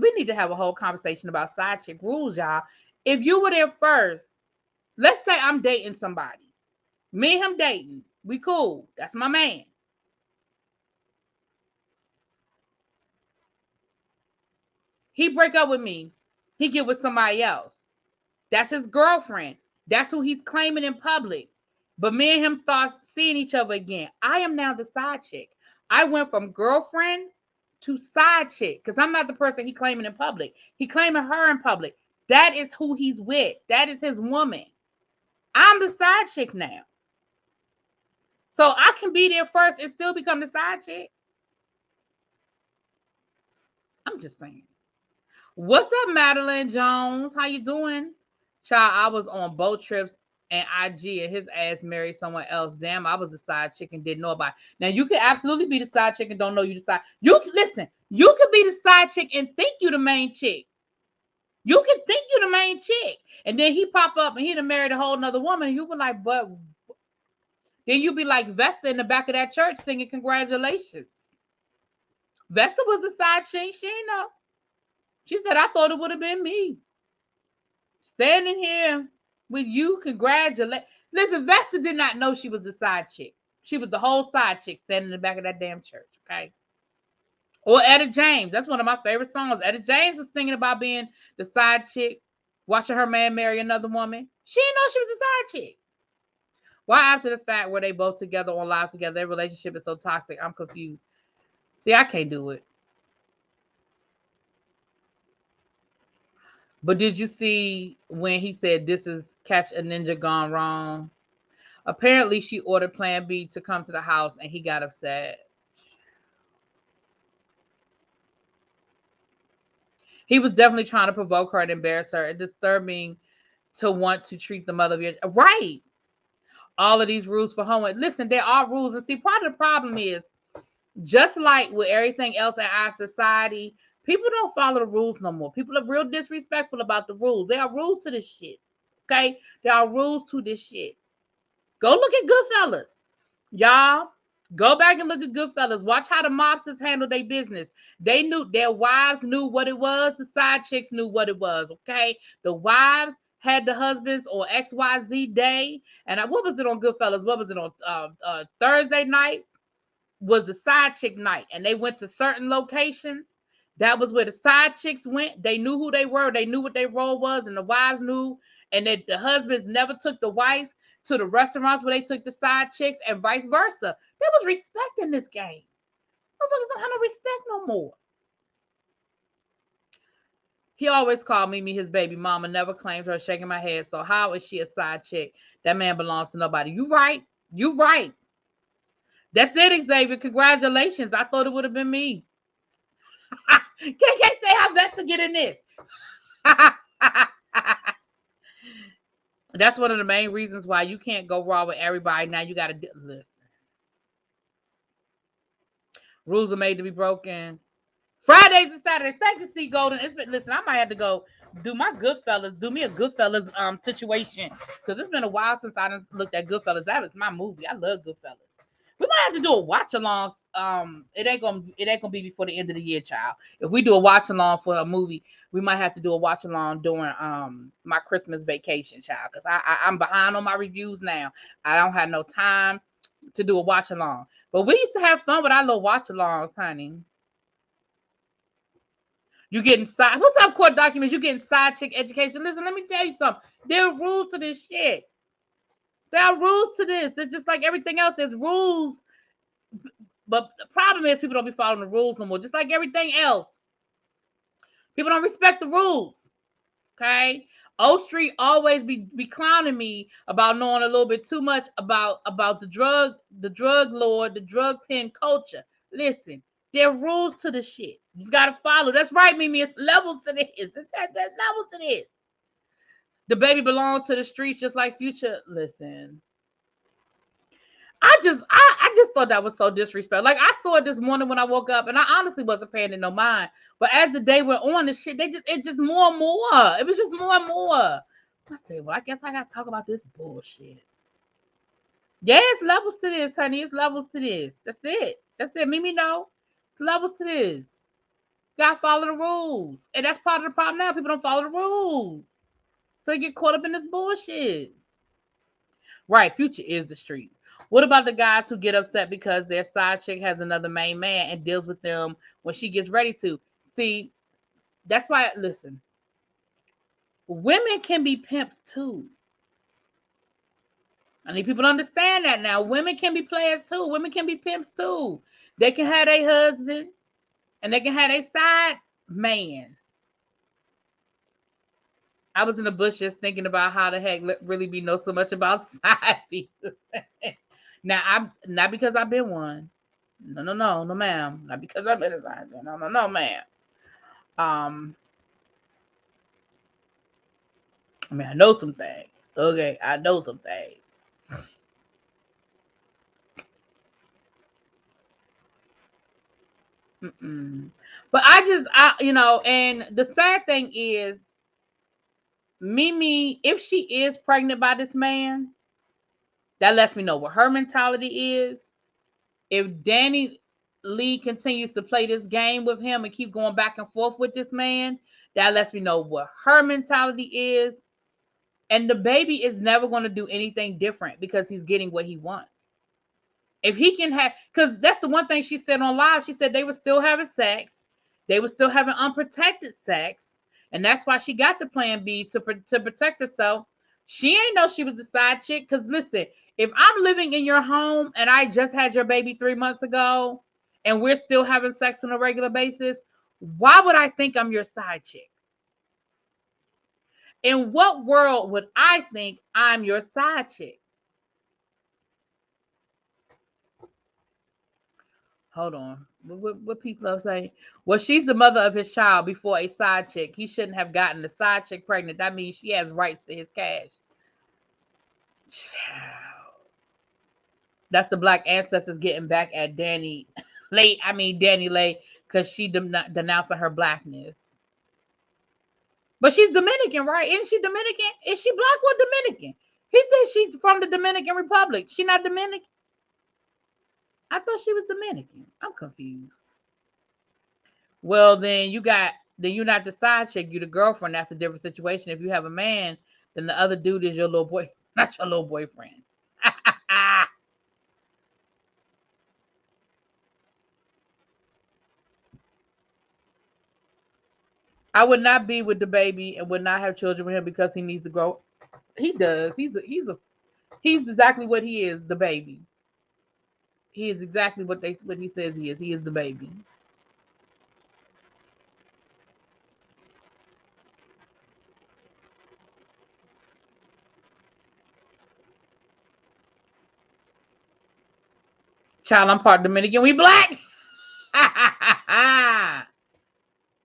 we need to have a whole conversation about side chick rules, y'all. If you were there first, let's say I'm dating somebody. Me and him dating. We cool. That's my man. He break up with me. He get with somebody else. That's his girlfriend. That's who he's claiming in public. But me and him start seeing each other again. I am now the side chick. I went from girlfriend to side chick because I'm not the person he claiming in public. He claiming her in public. That is who he's with. That is his woman. I'm the side chick now. So I can be there first and still become the side chick. I'm just saying. What's up, Madeline Jones? How you doing? Child, I was on boat trips and IG and his ass married someone else. Damn, I was the side chick and didn't know about it. Now you can absolutely be the side chick and don't know you the side. You listen, you can be the side chick and think you the main chick. You can think you the main chick. And then he pop up and he done married a whole nother woman. And you be like, but then you be like Vesta in the back of that church singing congratulations. Vesta was the side chick. She ain't know. She said, I thought it would have been me. Standing here with you, congratulate. Listen, Vesta did not know she was the side chick. She was the whole side chick standing in the back of that damn church, okay? Or Etta James. That's one of my favorite songs. Etta James was singing about being the side chick, watching her man marry another woman. She didn't know she was the side chick. Why after the fact were they both together on live together? Their relationship is so toxic. I'm confused. See, I can't do it. But did you see when he said this is Catch a Ninja gone wrong? Apparently, she ordered Plan B to come to the house and he got upset. He was definitely trying to provoke her and embarrass her. It's disturbing to want to treat the mother of your right. All of these rules for homework. Listen, there are rules. And see, part of the problem is just like with everything else in our society, people don't follow the rules no more. People are real disrespectful about the rules. There are rules to this shit. Okay? There are rules to this shit. Go look at Goodfellas. Y'all, go back and look at Goodfellas. Watch how the mobsters handle their business. They knew, their wives knew what it was. The side chicks knew what it was, okay? The wives had the husbands on XYZ day. And what was it on Goodfellas? What was it on Thursday nights? Was the side chick night. And they went to certain locations. That was where the side chicks went. They knew who they were. They knew what their role was. And the wives knew. And that the husbands never took the wife to the restaurants where they took the side chicks and vice versa. There was respect in this game. Motherfuckers don't have no respect no more. He always called Mimi his baby mama, never claimed her, shaking my head. So how is she a side chick? That man belongs to nobody. You right. You right. That's it, Xavier. Congratulations. I thought it would have been me. Can't say how best to get in this. That's one of the main reasons why you can't go raw with everybody. Now you got to listen. Rules are made to be broken. Fridays and Saturdays. Thank you, Steve Golden. It's been, listen, I might have to go do my Goodfellas, do me a Goodfellas situation. Because it's been a while since I looked at Goodfellas. That was my movie. I love Goodfellas. We might have to do a watch along. It ain't gonna be before the end of the year, child. If we do a watch along for a movie, we might have to do a watch along during my Christmas vacation, child. Because I'm behind on my reviews now. I don't have no time to do a watch along. But we used to have fun with our little watch alongs, honey. You getting side? What's up, court documents? You getting side chick education? Listen, let me tell you something. There are rules to this shit. There are rules to this. It's just like everything else. There's rules. But the problem is people don't be following the rules no more. Just like everything else. People don't respect the rules. Okay? O Street always be clowning me about knowing a little bit too much about the drug lord, the drug pen culture. Listen, there are rules to the shit. You gotta follow. That's right, Mimi. It's levels to this. There's levels to this. The baby belonged to the streets just like Future. Listen. I just thought that was so disrespectful. Like I saw it this morning when I woke up, and I honestly wasn't paying it no mind. But as the day went on, the shit it just more and more. It was just more and more. I said, well, I guess I gotta talk about this bullshit. Yeah, it's levels to this, honey. It's levels to this. That's it. That's it. Mimi, no. It's levels to this. You gotta follow the rules, and that's part of the problem now. People don't follow the rules, so they get caught up in this bullshit. Right, Future is the streets. What about the guys who get upset because their side chick has another main man and deals with them when she gets ready to? See, that's why, listen, women can be pimps too. I need people to understand that now. Women can be players too. Women can be pimps too. They can have a husband and they can have a side man. I was in the bushes thinking about how the heck really be know so much about side people. Now, I'm not because I've been one. No, ma'am. Not because I've been a side. No, ma'am. I mean, I know some things. Okay, I know some things. But and the sad thing is, Mimi, if she is pregnant by this man, that lets me know what her mentality is. If DaniLeigh continues to play this game with him and keep going back and forth with this man, that lets me know what her mentality is. And the baby is never going to do anything different because he's getting what he wants. If he can have, because that's the one thing she said on live. She said they were still having sex. They were still having unprotected sex. And that's why she got the plan B to protect herself. She ain't know she was the side chick. Because listen, if I'm living in your home and I just had your baby 3 months ago and we're still having sex on a regular basis, why would I think I'm your side chick? In what world would I think I'm your side chick? Hold on. What Peace Love say? Well, she's the mother of his child before a side chick. He shouldn't have gotten the side chick pregnant. That means she has rights to his cash. That's the black ancestors getting back at DaniLeigh, because she denouncing her blackness. But she's Dominican, right? Isn't she Dominican? Is she black or Dominican? He said she's from the Dominican Republic. She not Dominican? I thought she was Dominican. I'm confused. Well, then you're not the side chick. You're the girlfriend. That's a different situation. If you have a man, then the other dude is your little boy, not your little boyfriend. I would not be with the baby and would not have children with him because he needs to grow. He does. He's exactly what he is, the baby. He is exactly what he says he is. He is the baby. Child, I'm part Dominican. We black.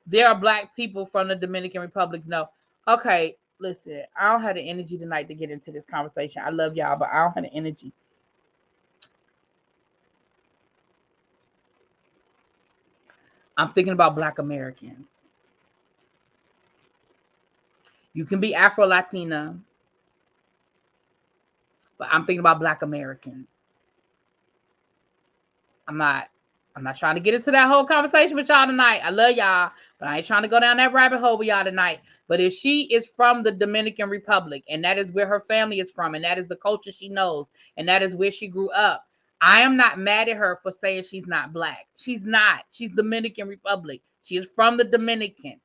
There are black people from the Dominican Republic. No. Okay, listen. I don't have the energy tonight to get into this conversation. I love y'all, but I don't have the energy. I'm thinking about black Americans. You can be Afro-Latina, but I'm thinking about black Americans. I'm not trying to get into that whole conversation with y'all tonight. I love y'all, but I ain't trying to go down that rabbit hole with y'all tonight. But if she is from the Dominican Republic, and that is where her family is from, and that is the culture she knows, and that is where she grew up, I am not mad at her for saying she's not black. She's not. She's Dominican Republic. She is from the Dominican.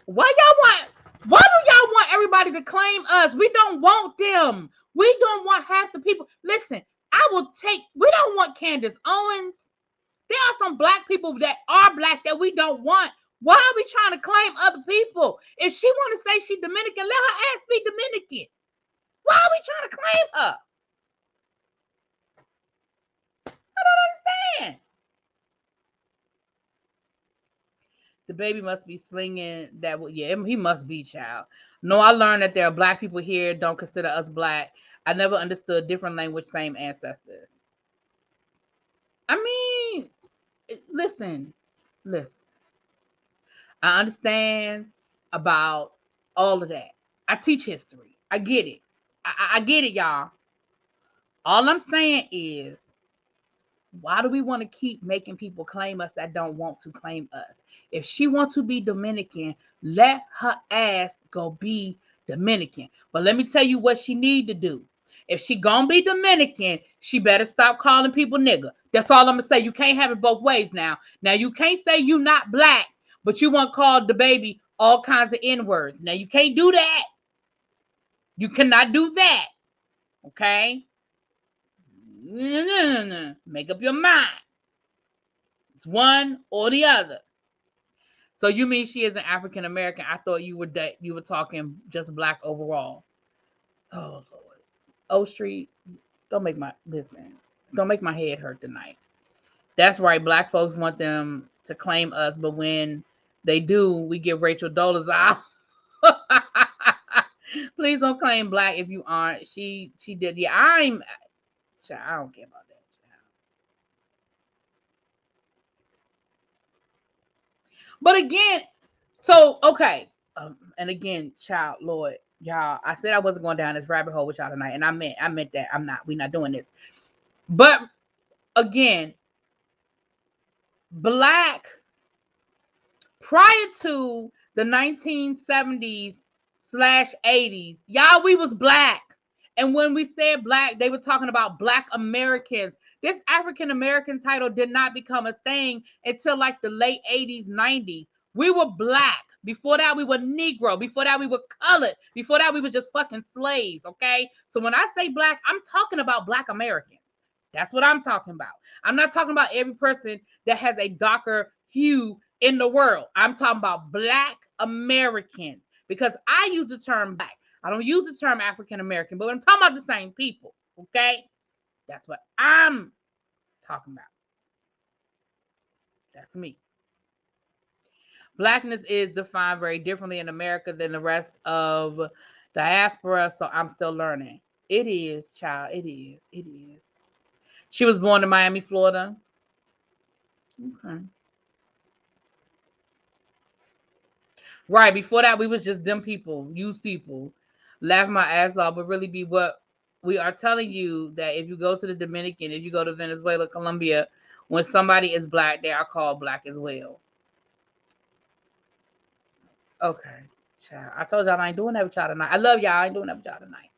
Why do y'all want everybody to claim us? We don't want them. We don't want half the people. Listen, we don't want Candace Owens. There are some black people that are black that we don't want. Why are we trying to claim other people? If she want to say she Dominican, let her ass be Dominican. Why are we trying to claim her? I don't understand. The baby must be slinging that. Yeah, he must be, child. No, I learned that there are black people here. Don't consider us black. I never understood different language, same ancestors. I mean, listen. I understand about all of that. I teach history. I get it. I get it, y'all. All I'm saying is, why do we want to keep making people claim us that don't want to claim us? If she wants to be Dominican, let her ass go be Dominican. But let me tell you what she need to do. If she gonna be Dominican, she better stop calling people nigga. That's all I'm gonna say. You can't have it both ways now. Now you can't say you not black, but you want to call the baby all kinds of N-words. Now you can't do that. You cannot do that. Okay? No. Make up your mind. It's one or the other. So you mean she is an African American? I thought you were talking just black overall. Oh Lord. O Street, don't make my head hurt tonight. That's right. Black folks want them to claim us, but when they do, we give Rachel Dollars out. Please don't claim black if you aren't. She did. Yeah, I don't care about that. But again, so okay, and again, child, Lord, y'all, I said I wasn't going down this rabbit hole with y'all tonight, and I meant that we're not doing this. But again, black prior to the 1970s/80s, y'all, we was black. And when we said black, they were talking about black Americans. This African American title did not become a thing until like the late 80s, 90s. We were black. Before that, we were Negro. Before that, we were colored. Before that, we were just fucking slaves, okay? So when I say black, I'm talking about black Americans. That's what I'm talking about. I'm not talking about every person that has a darker hue in the world. I'm talking about black Americans because I use the term black. I don't use the term African American, but I'm talking about the same people, okay? That's what I'm talking about. That's me. Blackness is defined very differently in America than the rest of diaspora, so I'm still learning. It is, child. It is. It is. She was born in Miami, Florida. Okay. Right. Before that, we was just them people, used people, laugh my ass off, but really be what we are telling you that if you go to the Dominican, if you go to Venezuela, Colombia, when somebody is black, they are called black as well. Okay. Child. I told y'all I ain't doing that with y'all tonight. I love y'all. I ain't doing that with y'all tonight.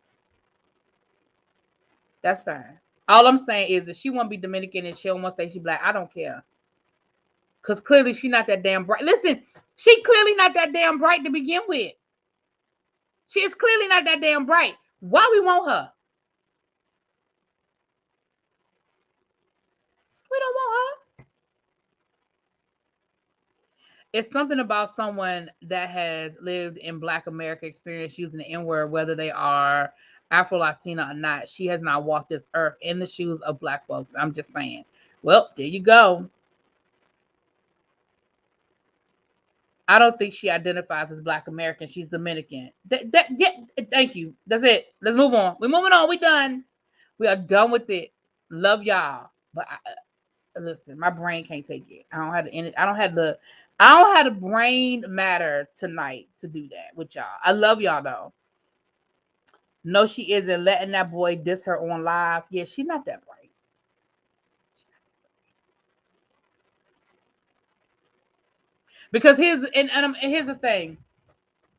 That's fine. All I'm saying is if she want to be Dominican and she don't want to say she black, I don't care. Because clearly she not that damn bright. Listen, she clearly not that damn bright to begin with. She is clearly not that damn bright. Why we want her? We don't want her. It's something about someone that has lived in Black America experience using the N-word, whether they are Afro-Latina or not. She has not walked this earth in the shoes of black folks. I'm just saying. Well, there you go. I don't think she identifies as Black American. She's Dominican. Yeah, thank you. That's it. Let's move on. We're moving on. We're done. We are done with it. Love y'all. But listen, my brain can't take it. I don't have the brain matter tonight to do that with y'all. I love y'all though. No, she isn't letting that boy diss her on live. Yeah, she's not that bright. Because here's the thing.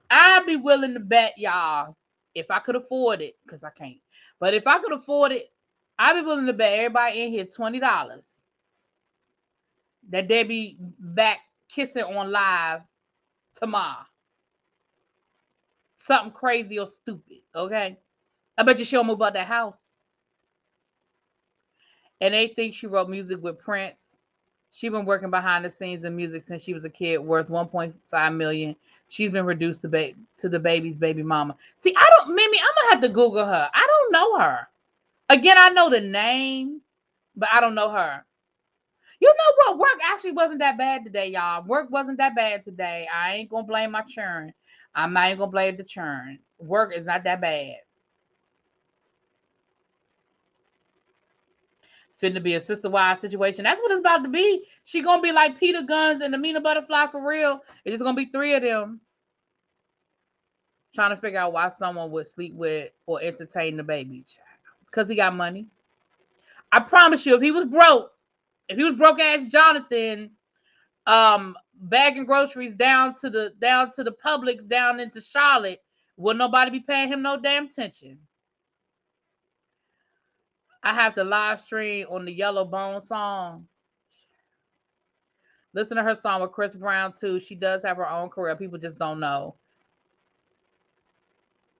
I'd be willing to bet y'all if I could afford it, because I can't. But if I could afford it, I'd be willing to bet everybody in here $20 that they be back kissing on live tomorrow. Something crazy or stupid, okay? I bet you she'll move out that house. And they think she wrote music with Prince. She been working behind the scenes in music since she was a kid, worth 1.5 million. She's been reduced to the baby's baby mama. See, I don't, Mimi, I'm gonna have to Google her. I don't know her. Again, I know the name, but I don't know her. You know what? Work actually wasn't that bad today, y'all. Work wasn't that bad today. I ain't gonna blame my churn. I'm not even gonna blame the churn. Work is not that bad. Fitting to be a sister wives situation. That's what it's about to be. She gonna be like Peter Guns and the Mina Butterfly for real. It's just gonna be three of them trying to figure out why someone would sleep with or entertain the baby child. Because he got money. I promise you, if he was broke ass Jonathan, bagging groceries down to the Publix down into Charlotte, would nobody be paying him no damn attention. I have to live stream on the Yellow Bone song. Listen to her song with Chris Brown too. She does have her own career. People just don't know.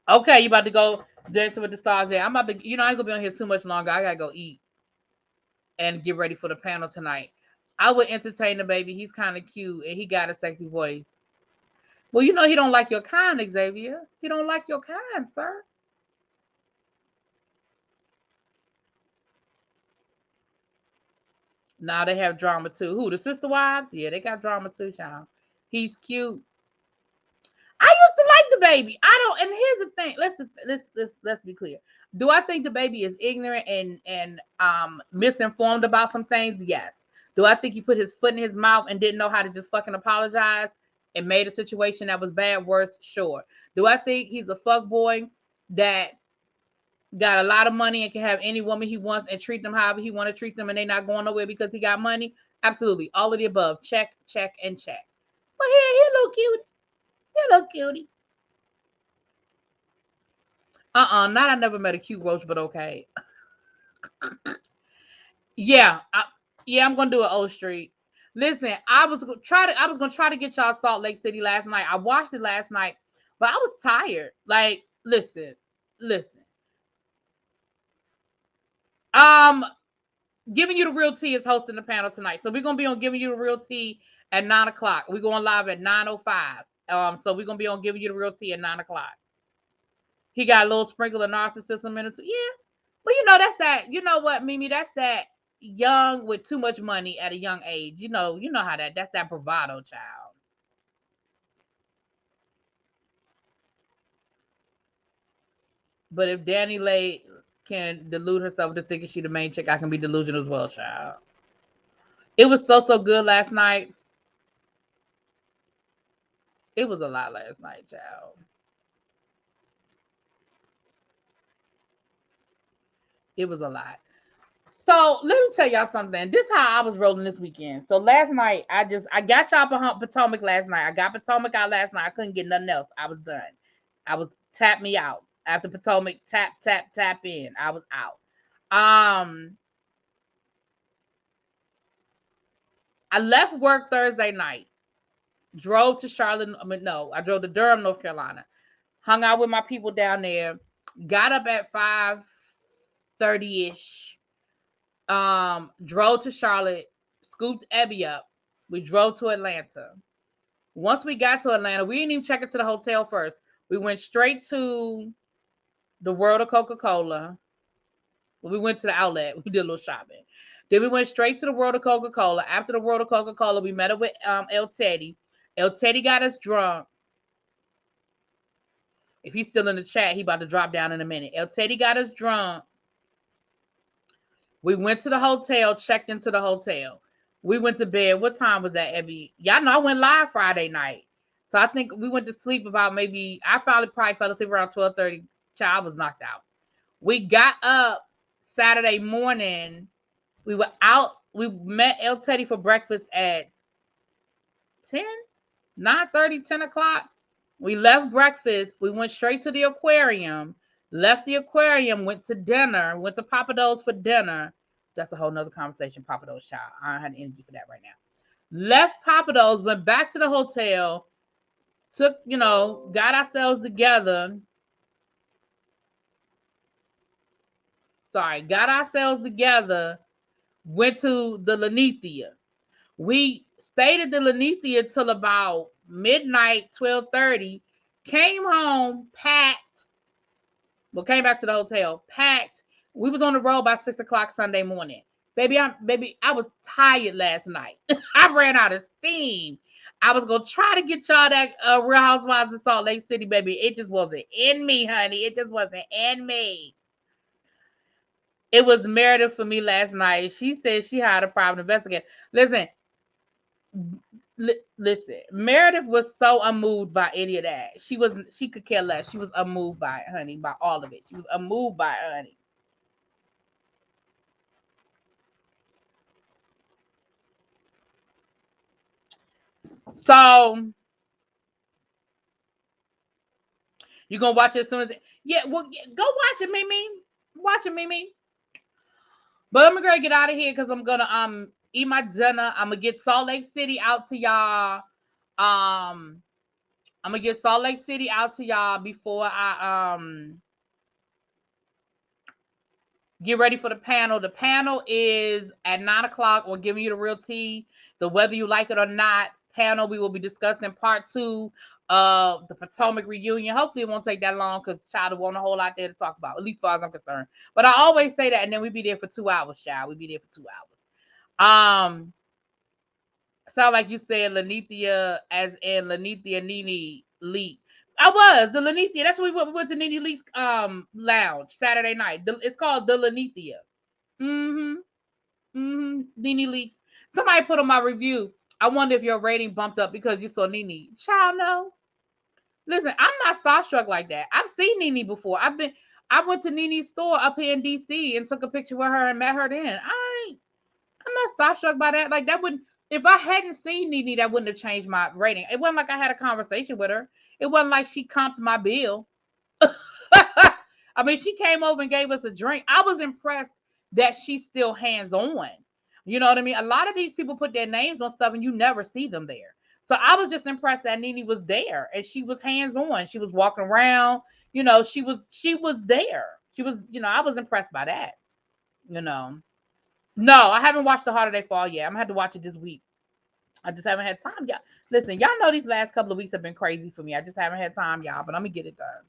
Okay, you about to go dancing with the stars there. I'm about to, I ain't gonna be on here too much longer. I gotta go eat and get ready for the panel tonight. I would entertain the baby. He's kind of cute and he got a sexy voice. Well, he don't like your kind, Xavier. He don't like your kind, sir. Now they have drama too. Who, the sister wives? Yeah, they got drama too, child. He's cute. I used to like the baby. I don't. And here's the thing. Let's be clear. Do I think the baby is ignorant and misinformed about some things? Yes. Do I think he put his foot in his mouth and didn't know how to just fucking apologize and made a situation that was bad worse? Sure. Do I think he's a fuck boy that got a lot of money and can have any woman he wants and treat them however he want to treat them and they not going nowhere because he got money? Absolutely. All of the above. Check, check, and check. But he a little cute. Hello, cutie. Not I never met a cute roach, but okay. Yeah, I'm gonna do it O Street. Listen, I was gonna try to get y'all Salt Lake City last night. I watched it last night, but I was tired. Like, listen. Giving You the Real Tea is hosting the panel tonight, so we're gonna be on Giving You the Real Tea at 9:00. We're going live at 9:05. So we're gonna be on Giving You the Real Tea at 9:00. He got a little sprinkle of narcissism in it too. Yeah. But that's that, what, Mimi? That's that young with too much money at a young age. You know how that's that bravado child. But if DaniLeigh can delude herself to thinking she the main chick, I can be delusional as well, child. It was so good last night. It was a lot last night, child. It was a lot. So let me tell y'all something. This is how I was rolling this weekend. So last night, I got y'all Potomac last night. I got Potomac out last night. I couldn't get nothing else. I was done. I was tap me out. After Potomac, tap in. I was out. I left work Thursday night. Drove to Charlotte. I drove to Durham, North Carolina. Hung out with my people down there. Got up at 5:30ish. Drove to Charlotte, scooped Ebby up. We drove to Atlanta. Once we got to Atlanta, we didn't even check into the hotel first. We went straight to the World of Coca-Cola. We went to the outlet. We did a little shopping. Then we went straight to the World of Coca-Cola. After the World of Coca-Cola, we met up with El Teddy. El Teddy got us drunk. If he's still in the chat, he about to drop down in a minute. El Teddy got us drunk. We went to the hotel, checked into the hotel. We went to bed. What time was that, Ebby? Y'all know I went live Friday night. So I think we went to sleep about I probably fell asleep around 12:30. Child was knocked out. We got up Saturday morning. We were out. We met El Teddy for breakfast at 9:30, 10 o'clock. We left breakfast. We went straight to the aquarium. Left the aquarium, went to dinner, went to Papa Do's for dinner. That's a whole nother conversation, Papa Do's child. I don't have the energy for that right now. Left Papa Do's, went back to the hotel, got ourselves together. Got ourselves together, went to the Lanithia. We stayed at the Lenithia till about midnight, 12:30. Came home, packed. Well, came back to the hotel, packed. We was on the road by 6 o'clock Sunday morning. Baby, I was tired last night. I ran out of steam. I was gonna try to get y'all that Real Housewives of Salt Lake City, baby. It just wasn't in me, honey. It just wasn't in me. It was Meredith for me last night. She said she hired a private investigator. Listen, listen. Meredith was so unmoved by any of that. She could care less. She was unmoved by it, honey, by all of it. She was unmoved by it, honey. So you gonna watch it as soon as yeah, well, go watch it, Mimi. Watch it, Mimi. But I'm gonna get out of here because I'm gonna eat my dinner. I'm gonna get Salt Lake City out to y'all. I'm gonna get Salt Lake City out to y'all before I get ready for the panel. The panel is at 9 o'clock. We're giving you the real tea. The whether you like it or not panel. We will be discussing part 2 of the Potomac reunion. Hopefully it won't take that long because child won't a whole lot there to talk about, at least as far as I'm concerned. But I always say that, and then we be there for 2 hours, child. We be there for 2 hours. Sound like you said Lenithia as in Lenithia Nene Leak. I was the Lenithia. That's what we went to Nene Leak's lounge Saturday night. It's called the Lenithia. Nene Leaks. Somebody put on my review. I wonder if your rating bumped up because you saw Nene. Child, no. Listen, I'm not starstruck like that. I've seen Nene before. I went to Nene's store up here in DC and took a picture with her and met her then. I'm not starstruck by that. Like that wouldn't. If I hadn't seen Nene, that wouldn't have changed my rating. It wasn't like I had a conversation with her. It wasn't like she comped my bill. I mean, she came over and gave us a drink. I was impressed that she's still hands-on. You know what I mean? A lot of these people put their names on stuff and you never see them there. So I was just impressed that Nene was there and she was hands-on. She was walking around. You know, she was there. She was, I was impressed by that. No, I haven't watched The Harder They Fall yet. I'm gonna have to watch it this week. I just haven't had time, y'all. Listen, y'all know these last couple of weeks have been crazy for me. I just haven't had time, y'all, but I'm gonna get it done.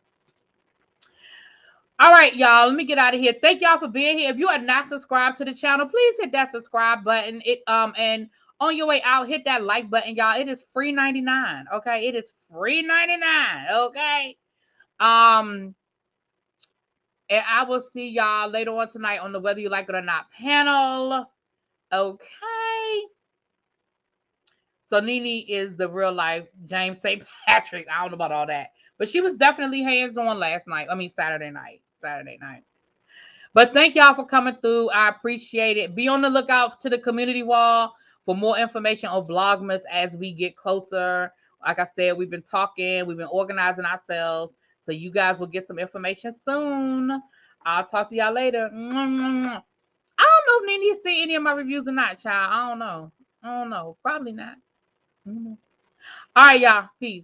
All right, y'all. Let me get out of here. Thank y'all for being here. If you are not subscribed to the channel, please hit that subscribe button. And on your way out, hit that like button, y'all. It is free 99. Okay, it is free 99. Okay. And I will see y'all later on tonight on the Whether You Like It or Not panel. Okay. So Nene is the real life James St. Patrick. I don't know about all that. But she was definitely hands-on last night. I mean, Saturday night. But thank y'all for coming through. I appreciate it. Be on the lookout to the community wall for more information on Vlogmas as we get closer. Like I said, we've been talking. We've been organizing ourselves. So you guys will get some information soon. I'll talk to y'all later. I don't know if Nene see any of my reviews or not, child. I don't know. Probably not. All right, y'all. Peace.